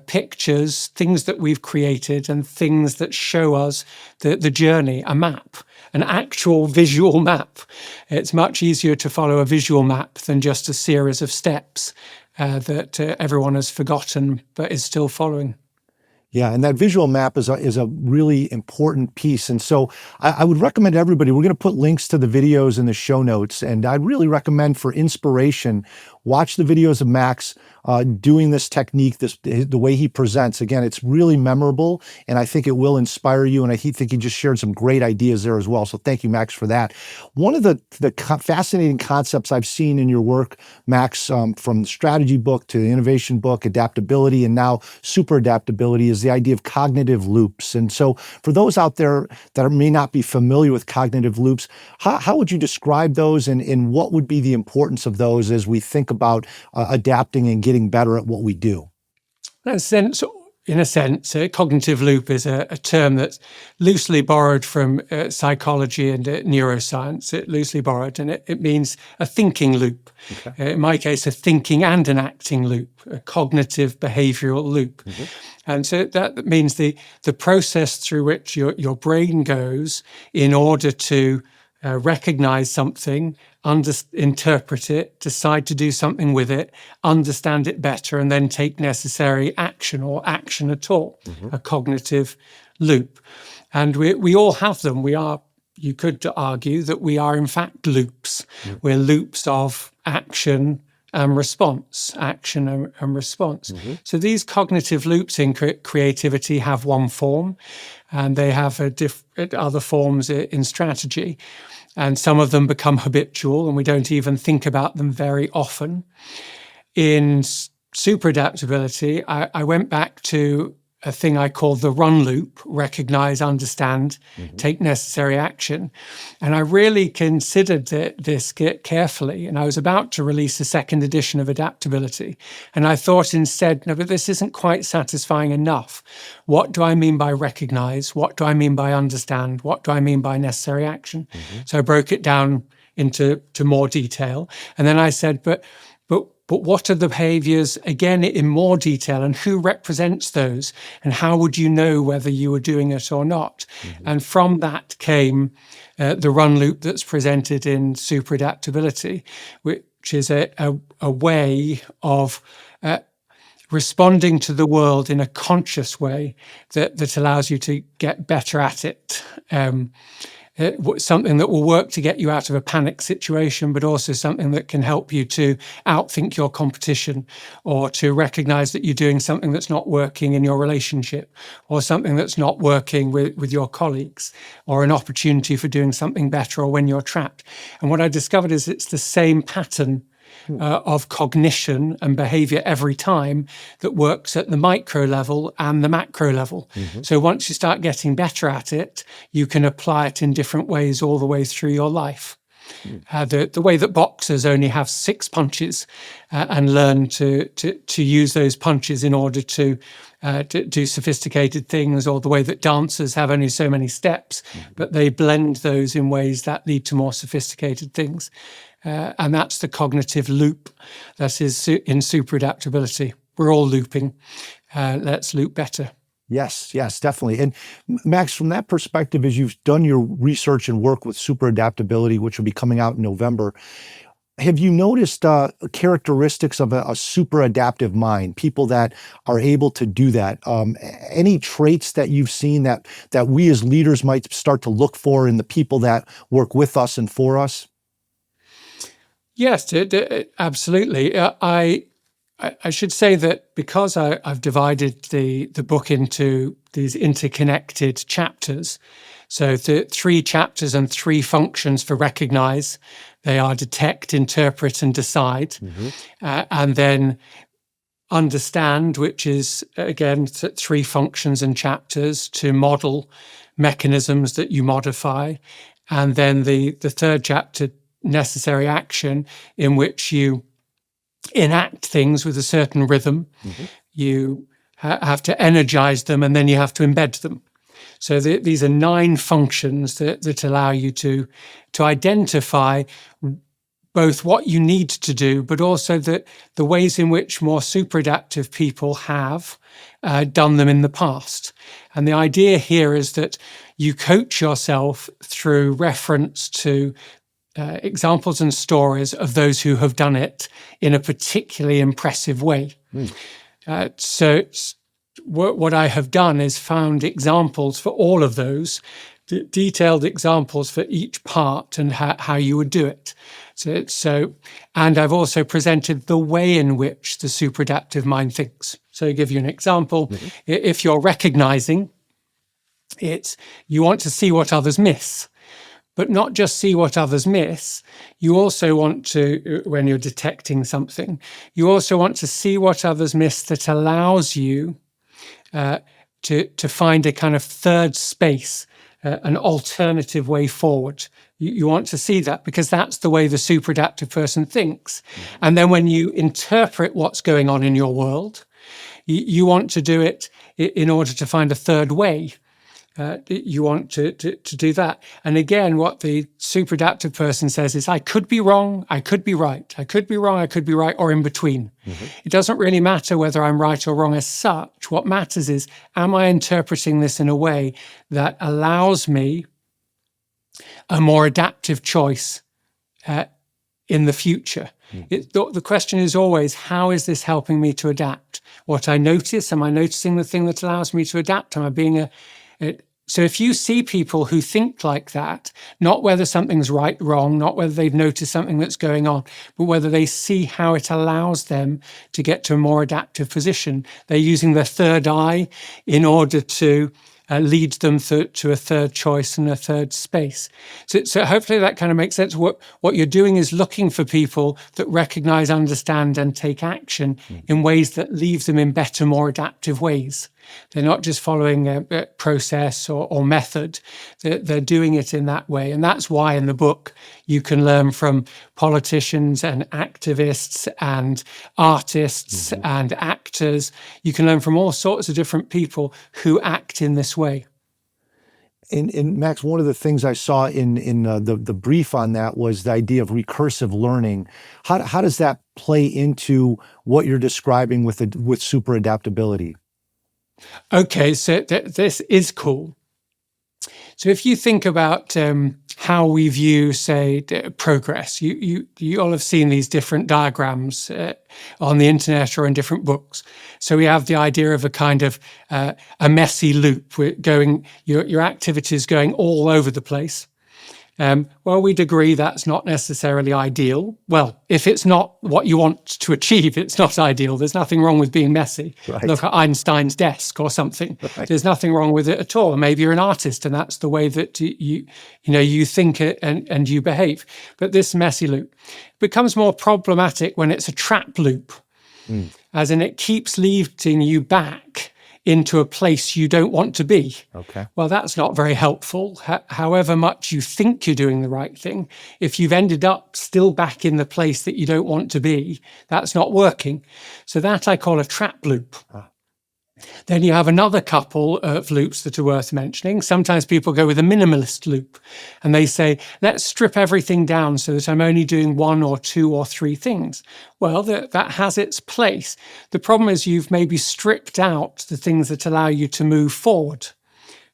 Pictures, things that we've created and things that show us the journey, a map, an actual visual map. It's much easier to follow a visual map than just a series of steps that everyone has forgotten but is still following. Yeah, and that visual map is a really important piece. And so I would recommend everybody, we're going to put links to the videos in the show notes, and I'd really recommend for inspiration, watch the videos of Max doing this technique, the way he presents. Again, it's really memorable, and I think it will inspire you, and I think he just shared some great ideas there as well. So thank you, Max, for that. One of the fascinating concepts I've seen in your work, Max, from the strategy book to the innovation book, adaptability, and now SuperAdaptability, is the idea of cognitive loops. And so for those out there that may not be familiar with cognitive loops, how would you describe those, and what would be the importance of those as we think about adapting and getting better at what we do? In a sense, a cognitive loop is a term that's loosely borrowed from psychology and neuroscience. It loosely borrowed, and it means a thinking loop. Okay. In my case, a thinking and an acting loop, a cognitive behavioral loop. And so that means the process through which your brain goes in order to recognize something, interpret it, decide to do something with it, understand it better, and then take necessary action or action at all, a cognitive loop. And we all have them. You could argue that we are in fact loops. We're loops of action and response, action and response. So these cognitive loops in creativity have one form, and they have other forms in strategy. And some of them become habitual, and we don't even think about them very often. In SuperAdaptability, I went back to a thing I call the run loop: recognize, understand, take necessary action. And I really considered this carefully, and I was about to release a second edition of Adaptability. And I thought instead, no, but this isn't quite satisfying enough. What do I mean by recognize? What do I mean by understand? What do I mean by necessary action? So I broke it down into more detail. And then I said, but what are the behaviors, again, in more detail, and who represents those? And how would you know whether you were doing it or not? And from that came the run loop that's presented in SuperAdaptability, which is a way of responding to the world in a conscious way that allows you to get better at it. Something that will work to get you out of a panic situation, but also something that can help you to outthink your competition, or to recognize that you're doing something that's not working in your relationship, or something that's not working with your colleagues, or an opportunity for doing something better, or when you're trapped. And what I discovered is it's the same pattern of cognition and behavior every time that works at the micro level and the macro level. So once you start getting better at it, you can apply it in different ways all the way through your life. The way that boxers only have 6 punches and learn to use those punches in order to do sophisticated things, or the way that dancers have only so many steps, but they blend those in ways that lead to more sophisticated things. And that's the cognitive loop that is in SuperAdaptability. We're all looping. Let's loop better. Yes, definitely. And Max, from that perspective, as you've done your research and work with SuperAdaptability, which will be coming out in November, have you noticed characteristics of a super adaptive mind, people that are able to do that? Any traits that you've seen that we as leaders might start to look for in the people that work with us and for us? Yes, absolutely. I should say that because I've divided the book into these interconnected chapters, so 3 chapters and 3 functions for recognize. They are detect, interpret, and decide. And then understand, which is, again, 3 functions and chapters to model mechanisms that you modify. And then the third chapter, necessary action, in which you enact things with a certain rhythm. You have to energize them, and then you have to embed them. So these are 9 functions that allow you to identify both what you need to do, but also the ways in which more super adaptive people have done them in the past. And the idea here is that you coach yourself through reference to examples and stories of those who have done it in a particularly impressive way. So what I have done is found examples for all of those, detailed examples for each part and how you would do it. And I've also presented the way in which the super adaptive mind thinks. So to give you an example, if you're recognizing, you want to see what others miss. But not just see what others miss, you also want to, when you're detecting something, you also want to see what others miss that allows you to find a kind of third space, an alternative way forward. You want to see that because that's the way the super adaptive person thinks. And then when you interpret what's going on in your world, you want to do it in order to find a third way. You want to do that. And again, what the super adaptive person says is, I could be wrong, I could be right. I could be wrong, I could be right, or in between. It doesn't really matter whether I'm right or wrong as such. What matters is, am I interpreting this in a way that allows me a more adaptive choice in the future. The question is always, how is this helping me to adapt? What I notice, am I noticing the thing that allows me to adapt? Am I being so if you see people who think like that, not whether something's right, wrong, not whether they've noticed something that's going on, but whether they see how it allows them to get to a more adaptive position, they're using their third eye in order to lead them to a third choice and a third space. So hopefully that kind of makes sense. What you're doing is looking for people that recognize, understand, and take action in ways that leave them in better, more adaptive ways. They're not just following a process or method. They're doing it in that way. And that's why in the book you can learn from politicians and activists and artists and actors. You can learn from all sorts of different people who act in this way. And Max, one of the things I saw in the brief on that was the idea of recursive learning. How does that play into what you're describing with SuperAdaptability? Okay, so this is cool. So if you think about how we view, say, progress, you all have seen these different diagrams on the internet or in different books. So we have the idea of a kind of a messy loop. We're going, your activities going all over the place. Well, we'd agree that's not necessarily ideal. Well, if it's not what you want to achieve, it's not ideal. There's nothing wrong with being messy. Right. Look at Einstein's desk or something. Right. There's nothing wrong with it at all. Maybe you're an artist and that's the way that you think it and you behave. But this messy loop becomes more problematic when it's a trap loop, as in it keeps leading you back into a place you don't want to be. Okay. Well, that's not very helpful. However much you think you're doing the right thing, if you've ended up still back in the place that you don't want to be, that's not working. So that I call a trap loop. Then you have another couple of loops that are worth mentioning. Sometimes people go with a minimalist loop and they say, let's strip everything down so that I'm only doing one or two or three things. Well, that has its place. The problem is you've maybe stripped out the things that allow you to move forward.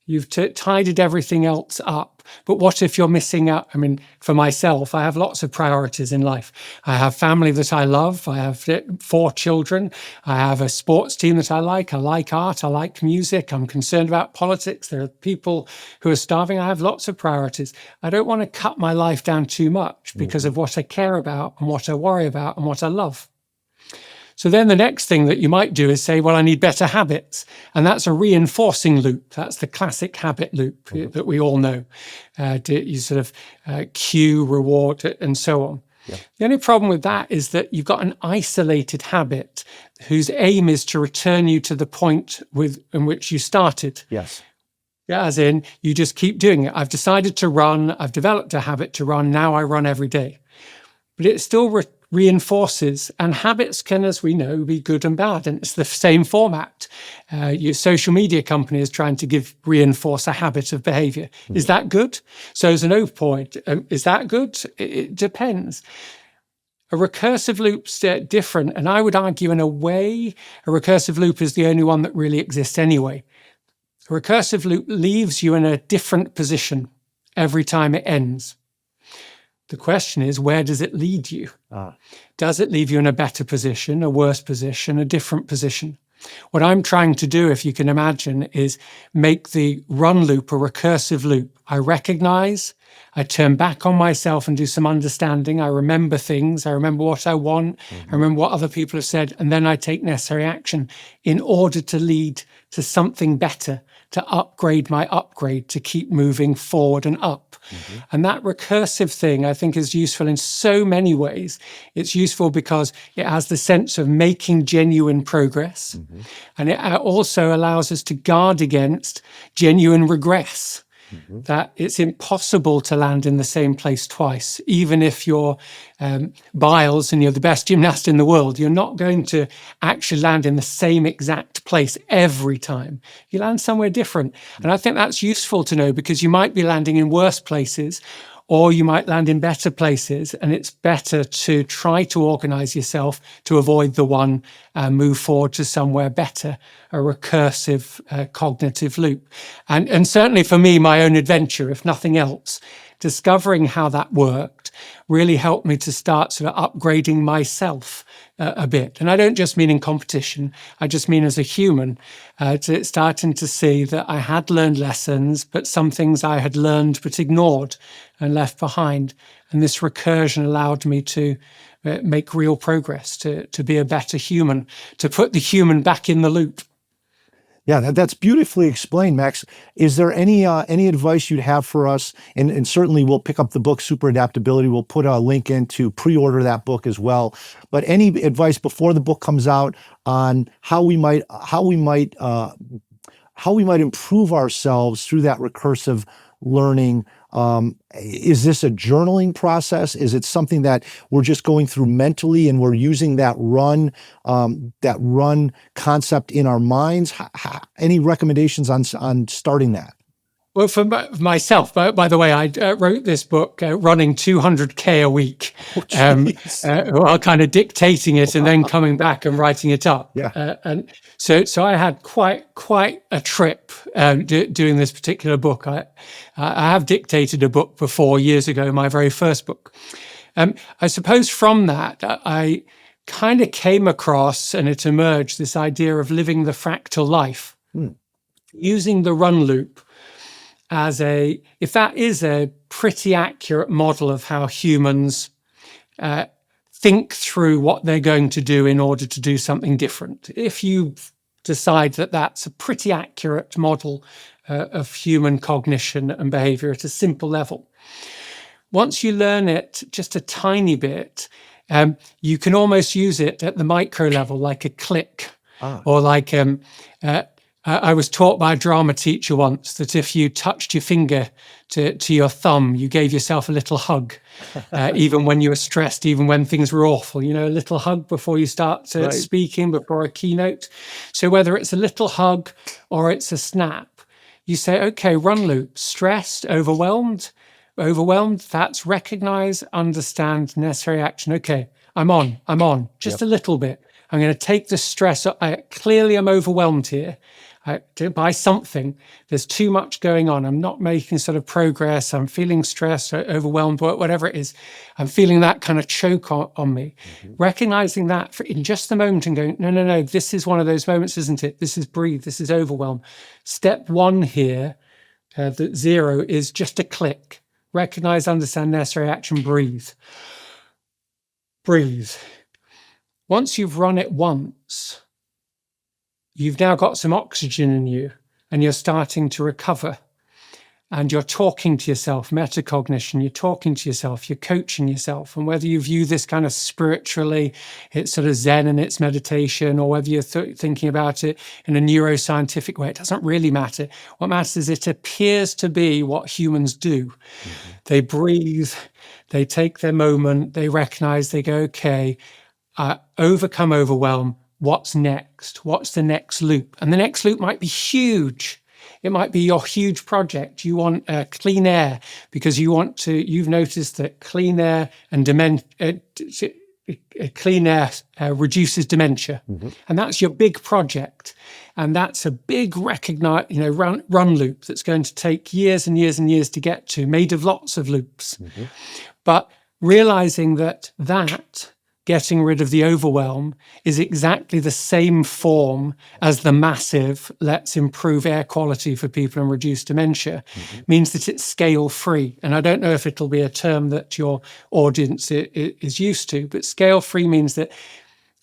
You've tidied everything else up. But what if you're missing out? I mean, for myself, I have lots of priorities in life. I have family that I love. I have 4 children. I have a sports team that I like. I like art. I like music. I'm concerned about politics. There are people who are starving. I have lots of priorities. I don't want to cut my life down too much because of what I care about and what I worry about and what I love. So then the next thing that you might do is say, well, I need better habits. And that's a reinforcing loop. That's the classic habit loop that we all know. You sort of cue, reward, and so on. Yeah. The only problem with that is that you've got an isolated habit whose aim is to return you to the point in which you started. Yes. Yeah, as in, you just keep doing it. I've decided to run. I've developed a habit to run. Now I run every day. But it still reinforces, and habits can, as we know, be good and bad, and it's the same format. Your social media company is trying to reinforce a habit of behavior. Is that good? So as an O point, is that good? It depends. A recursive loop's different, and I would argue in a way, a recursive loop is the only one that really exists anyway. A recursive loop leaves you in a different position every time it ends. The question is, where does it lead you? Does it leave you in a better position, a worse position, a different position? What I'm trying to do, if you can imagine, is make the run loop a recursive loop. I recognize, I turn back on myself and do some understanding. I remember things. I remember what I want. I remember what other people have said. And then I take necessary action in order to lead to something better, to upgrade my upgrade, to keep moving forward and up. And that recursive thing, I think, is useful in so many ways. It's useful because it has the sense of making genuine progress. And it also allows us to guard against genuine regress. That it's impossible to land in the same place twice. Even if you're Biles and you're the best gymnast in the world, you're not going to actually land in the same exact place every time. You land somewhere different. And I think that's useful to know because you might be landing in worse places or you might land in better places, and it's better to try to organize yourself to avoid the one, move forward to somewhere better, a recursive cognitive loop. And certainly for me, my own adventure, if nothing else, discovering how that worked really helped me to start sort of upgrading myself a bit. And I don't just mean in competition, I just mean as a human, to starting to see that I had learned lessons, but some things I had learned but ignored and left behind. And this recursion allowed me to make real progress, to be a better human, to put the human back in the loop. Yeah, that's beautifully explained, Max. Is there any advice you'd have for us? And certainly we'll pick up the book, SuperAdaptability. We'll put a link in to pre-order that book as well. But any advice before the book comes out on how we might improve ourselves through that recursive learning? Is this a journaling process? Is it something that we're just going through mentally and we're using that run concept in our minds? Any recommendations on starting that? Well, for myself, by the way, I wrote this book running 200K a week, while kind of dictating it and then coming back and writing it up. Yeah. And so I had quite a trip doing this particular book. I have dictated a book before years ago, my very first book. I suppose from that, I kind of came across, and it emerged, this idea of living the fractal life, using the run loop if that is a pretty accurate model of how humans think through what they're going to do in order to do something different. If you decide that that's a pretty accurate model of human cognition and behavior at a simple level, once you learn it just a tiny bit, you can almost use it at the micro level, like a click, or like I was taught by a drama teacher once that if you touched your finger to your thumb, you gave yourself a little hug, even when you were stressed, even when things were awful, a little hug before you start speaking, before a keynote. So whether it's a little hug or it's a snap, you say, okay, run loop, stressed, overwhelmed, that's recognize, understand, necessary action. Okay, I'm on, just a little bit. I'm going to take the stress. Clearly I'm overwhelmed here. By something, there's too much going on. I'm not making sort of progress. I'm feeling stressed, overwhelmed, whatever it is. I'm feeling that kind of choke on me. Recognizing that in just the moment and going, no, this is one of those moments, isn't it? This is breathe. This is overwhelm. Step one here, the 0 is just a click. Recognize, understand, necessary action, breathe. Breathe. Once you've run it once, you've now got some oxygen in you and you're starting to recover. And you're talking to yourself, metacognition, you're talking to yourself, you're coaching yourself. And whether you view this kind of spiritually, it's sort of Zen and it's meditation, or whether you're thinking about it in a neuroscientific way, it doesn't really matter. What matters is it appears to be what humans do. They breathe, they take their moment, they recognize, they go, okay, overcome overwhelm. What's next? What's the next loop? And the next loop might be huge. It might be your huge project. You want clean air because you've noticed that clean air and clean air reduces dementia. And that's your big project. And that's a big run loop that's going to take years and years and years to get to, made of lots of loops. But realizing that getting rid of the overwhelm is exactly the same form as the massive, let's improve air quality for people and reduce dementia, means that it's scale free. And I don't know if it'll be a term that your audience is used to, but scale free means that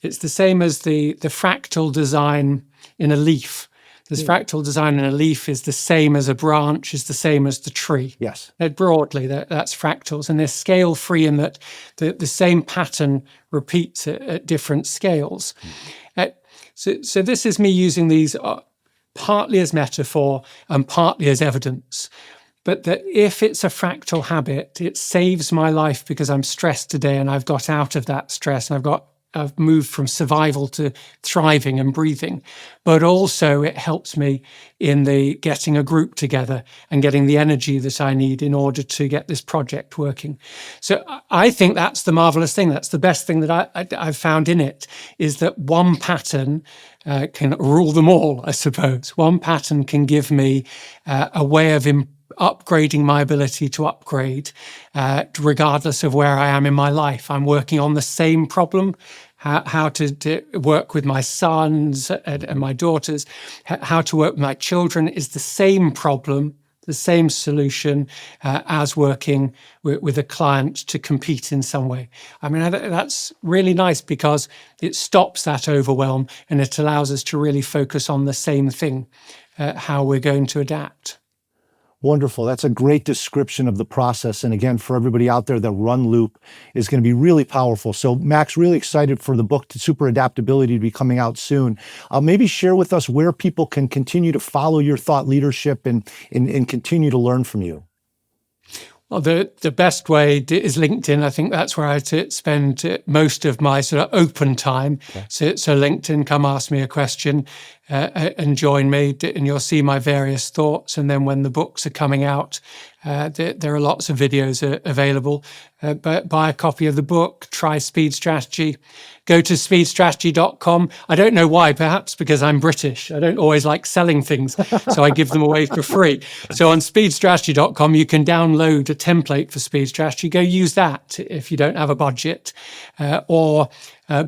it's the same as the fractal design in a leaf. This fractal design in a leaf is the same as a branch, is the same as the tree. Yes. Broadly, that's fractals. And they're scale free in that the same pattern repeats at different scales. So this is me using these partly as metaphor and partly as evidence. But that if it's a fractal habit, it saves my life because I'm stressed today and I've got out of that stress and I've moved from survival to thriving and breathing, but also it helps me in the getting a group together and getting the energy that I need in order to get this project working. So I think that's the marvelous thing. That's the best thing that I've found in it, is that one pattern can rule them all, I suppose. One pattern can give me a way of upgrading my ability to upgrade, regardless of where I am in my life. I'm working on the same problem, how to work with my sons and my daughters, how to work with my children is the same problem, the same solution as working with a client to compete in some way. I mean, that's really nice because it stops that overwhelm and it allows us to really focus on the same thing, how we're going to adapt. Wonderful. That's a great description of the process. And again, for everybody out there, the run loop is going to be really powerful. So Max, really excited for the book, SuperAdaptability, to be coming out soon. Maybe share with us where people can continue to follow your thought leadership and continue to learn from you. Well, the best way is LinkedIn. I think that's where I spend most of my sort of open time. Okay. So LinkedIn, come ask me a question and join me, and you'll see my various thoughts. And then when the books are coming out, there are lots of videos available. But buy a copy of the book, try Speed Strategy. Go to speedstrategy.com. I don't know why, perhaps because I'm British. I don't always like selling things, so I give them away for free. So on speedstrategy.com, you can download a template for Speed Strategy. Go use that if you don't have a budget, or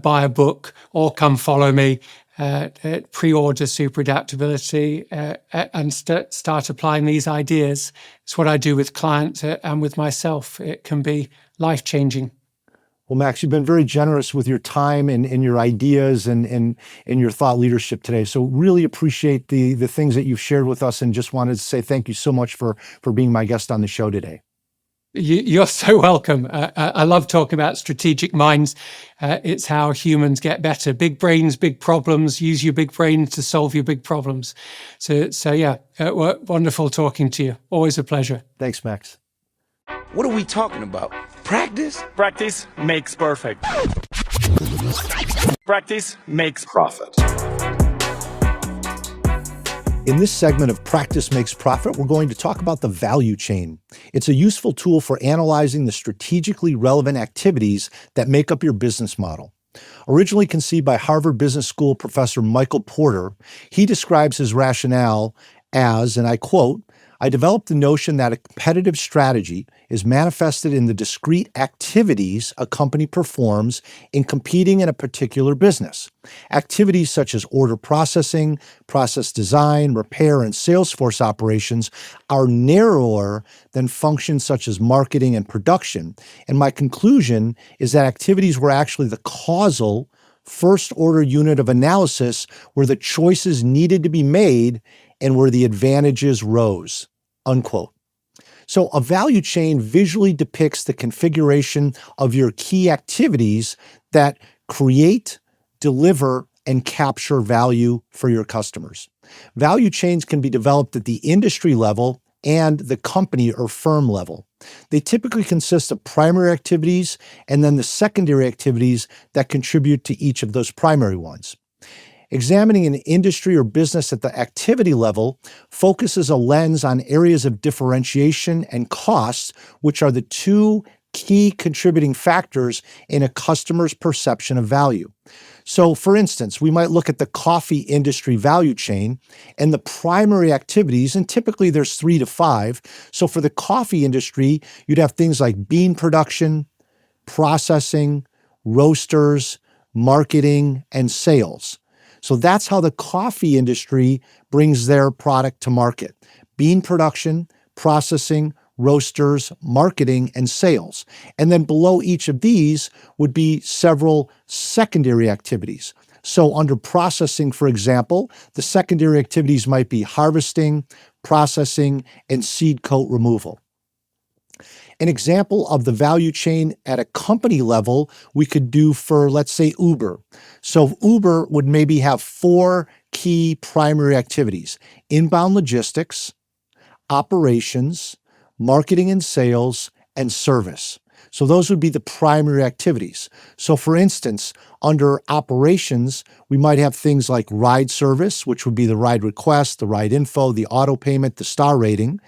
buy a book, or come follow me. Pre-order SuperAdaptability and start applying these ideas. It's what I do with clients and with myself. It can be life-changing. Well, Max, you've been very generous with your time and your ideas and your thought leadership today. So really appreciate the things that you've shared with us, and just wanted to say thank you so much for being my guest on the show today. You're so welcome. I love talking about strategic minds. It's how humans get better. Big brains, big problems. Use your big brain to solve your big problems. So yeah, wonderful talking to you. Always a pleasure. Thanks, Max. What are we talking about? Practice? Practice makes perfect. Practice makes profit. In this segment of Practice Makes Profit, we're going to talk about the value chain. It's a useful tool for analyzing the strategically relevant activities that make up your business model. Originally conceived by Harvard Business School professor Michael Porter, he describes his rationale as, and I quote, "I developed the notion that a competitive strategy is manifested in the discrete activities a company performs in competing in a particular business. Activities such as order processing, process design, repair, and sales force operations are narrower than functions such as marketing and production. And my conclusion is that activities were actually the causal first-order unit of analysis where the choices needed to be made and where the advantages rose," unquote. So a value chain visually depicts the configuration of your key activities that create, deliver, and capture value for your customers. Value chains can be developed at the industry level and the company or firm level. They typically consist of primary activities and then the secondary activities that contribute to each of those primary ones. Examining an industry or business at the activity level focuses a lens on areas of differentiation and cost, which are the two key contributing factors in a customer's perception of value. So, for instance, we might look at the coffee industry value chain and the primary activities, and typically there's 3 to 5. So for the coffee industry, you'd have things like bean production, processing, roasters, marketing, and sales. So that's how the coffee industry brings their product to market: bean production, processing, roasters, marketing, and sales. And then below each of these would be several secondary activities. So under processing, for example, the secondary activities might be harvesting, processing, and seed coat removal. An example of the value chain at a company level we could do for, let's say, Uber. So Uber would maybe have 4 key primary activities: inbound logistics, operations, marketing and sales, and service. So those would be the primary activities. So for instance, under operations, we might have things like ride service, which would be the ride request, the ride info, the auto payment, the star rating.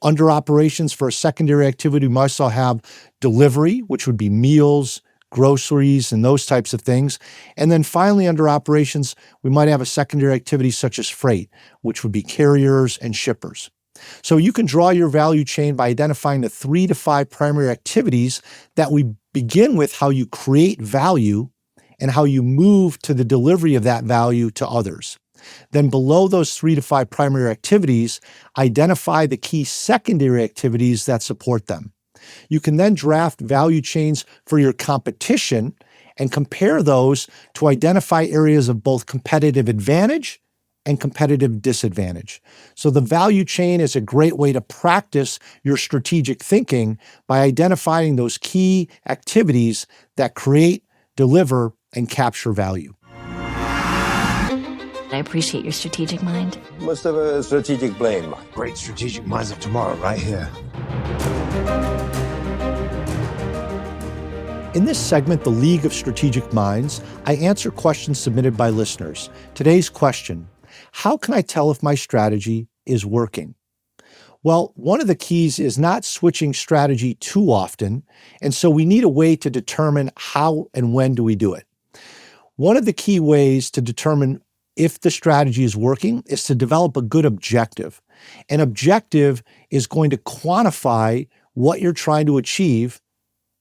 Under operations, for a secondary activity, we might also have delivery, which would be meals, groceries, and those types of things. And then finally, under operations, we might have a secondary activity such as freight, which would be carriers and shippers. So you can draw your value chain by identifying the 3 to 5 primary activities that we begin with how you create value and how you move to the delivery of that value to others. Then below those 3 to 5 primary activities, identify the key secondary activities that support them. You can then draft value chains for your competition and compare those to identify areas of both competitive advantage and competitive disadvantage. So the value chain is a great way to practice your strategic thinking by identifying those key activities that create, deliver, and capture value. I appreciate your strategic mind. Must have a strategic brain mind. Great strategic minds of tomorrow right here. In this segment, The League of Strategic Minds, I answer questions submitted by listeners. Today's question: how can I tell if my strategy is working? Well, one of the keys is not switching strategy too often, and so we need a way to determine how and when do we do it. One of the key ways to determine if the strategy is working is to develop a good objective. An objective is going to quantify what you're trying to achieve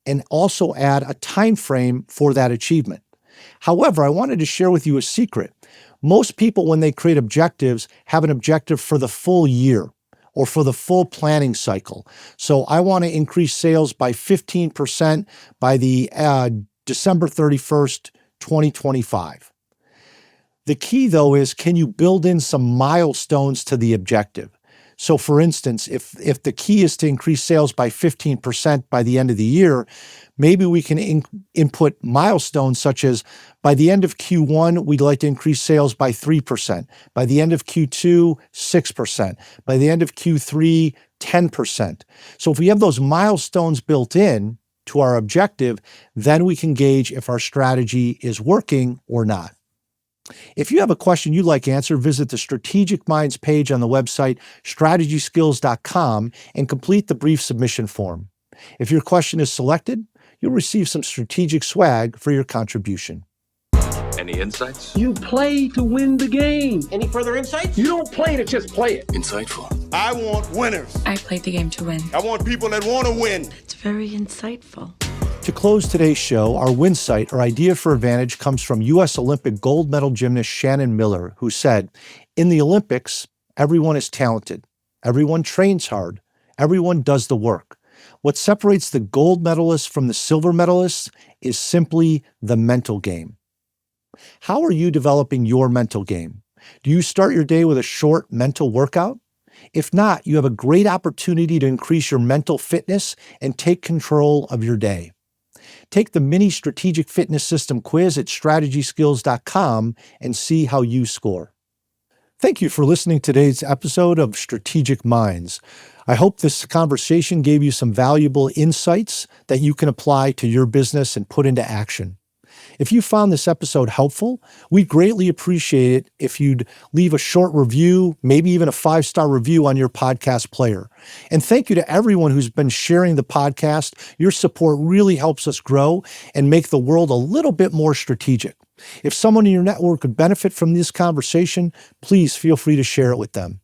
and also add a time frame for that achievement. However, I wanted to share with you a secret. Most people, when they create objectives, have an objective for the full year or for the full planning cycle. So I want to increase sales by 15% by the December 31st, 2025. The key, though, is can you build in some milestones to the objective? So for instance, if the key is to increase sales by 15% by the end of the year, maybe we can input milestones such as by the end of Q1, we'd like to increase sales by 3%. By the end of Q2, 6%. By the end of Q3, 10%. So if we have those milestones built in to our objective, then we can gauge if our strategy is working or not. If you have a question you'd like answered, visit the Strategic Minds page on the website strategyskills.com and complete the brief submission form. If your question is selected, you'll receive some strategic swag for your contribution. Any insights? You play to win the game. Any further insights? You don't play to just play it. Insightful. I want winners. I played the game to win. I want people that want to win. It's very insightful. To close today's show, our Winsight, or idea for advantage, comes from U.S. Olympic gold medal gymnast Shannon Miller, who said, "In the Olympics, everyone is talented. Everyone trains hard. Everyone does the work. What separates the gold medalists from the silver medalists is simply the mental game." How are you developing your mental game? Do you start your day with a short mental workout? If not, you have a great opportunity to increase your mental fitness and take control of your day. Take the mini strategic fitness system quiz at strategyskills.com and see how you score. Thank you for listening to today's episode of Strategic Minds. I hope this conversation gave you some valuable insights that you can apply to your business and put into action. If you found this episode helpful, we'd greatly appreciate it if you'd leave a short review, maybe even a 5-star review on your podcast player. And thank you to everyone who's been sharing the podcast. Your support really helps us grow and make the world a little bit more strategic. If someone in your network could benefit from this conversation, please feel free to share it with them.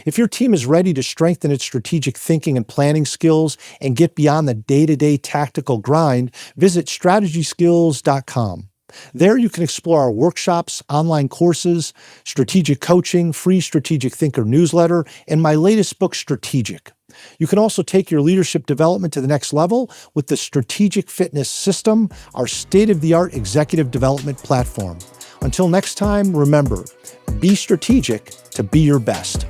If your team is ready to strengthen its strategic thinking and planning skills and get beyond the day-to-day tactical grind, visit strategyskills.com. There you can explore our workshops, online courses, strategic coaching, free Strategic Thinker newsletter, and my latest book, Strategic. You can also take your leadership development to the next level with the Strategic Fitness System, our state-of-the-art executive development platform. Until next time, remember, be strategic to be your best.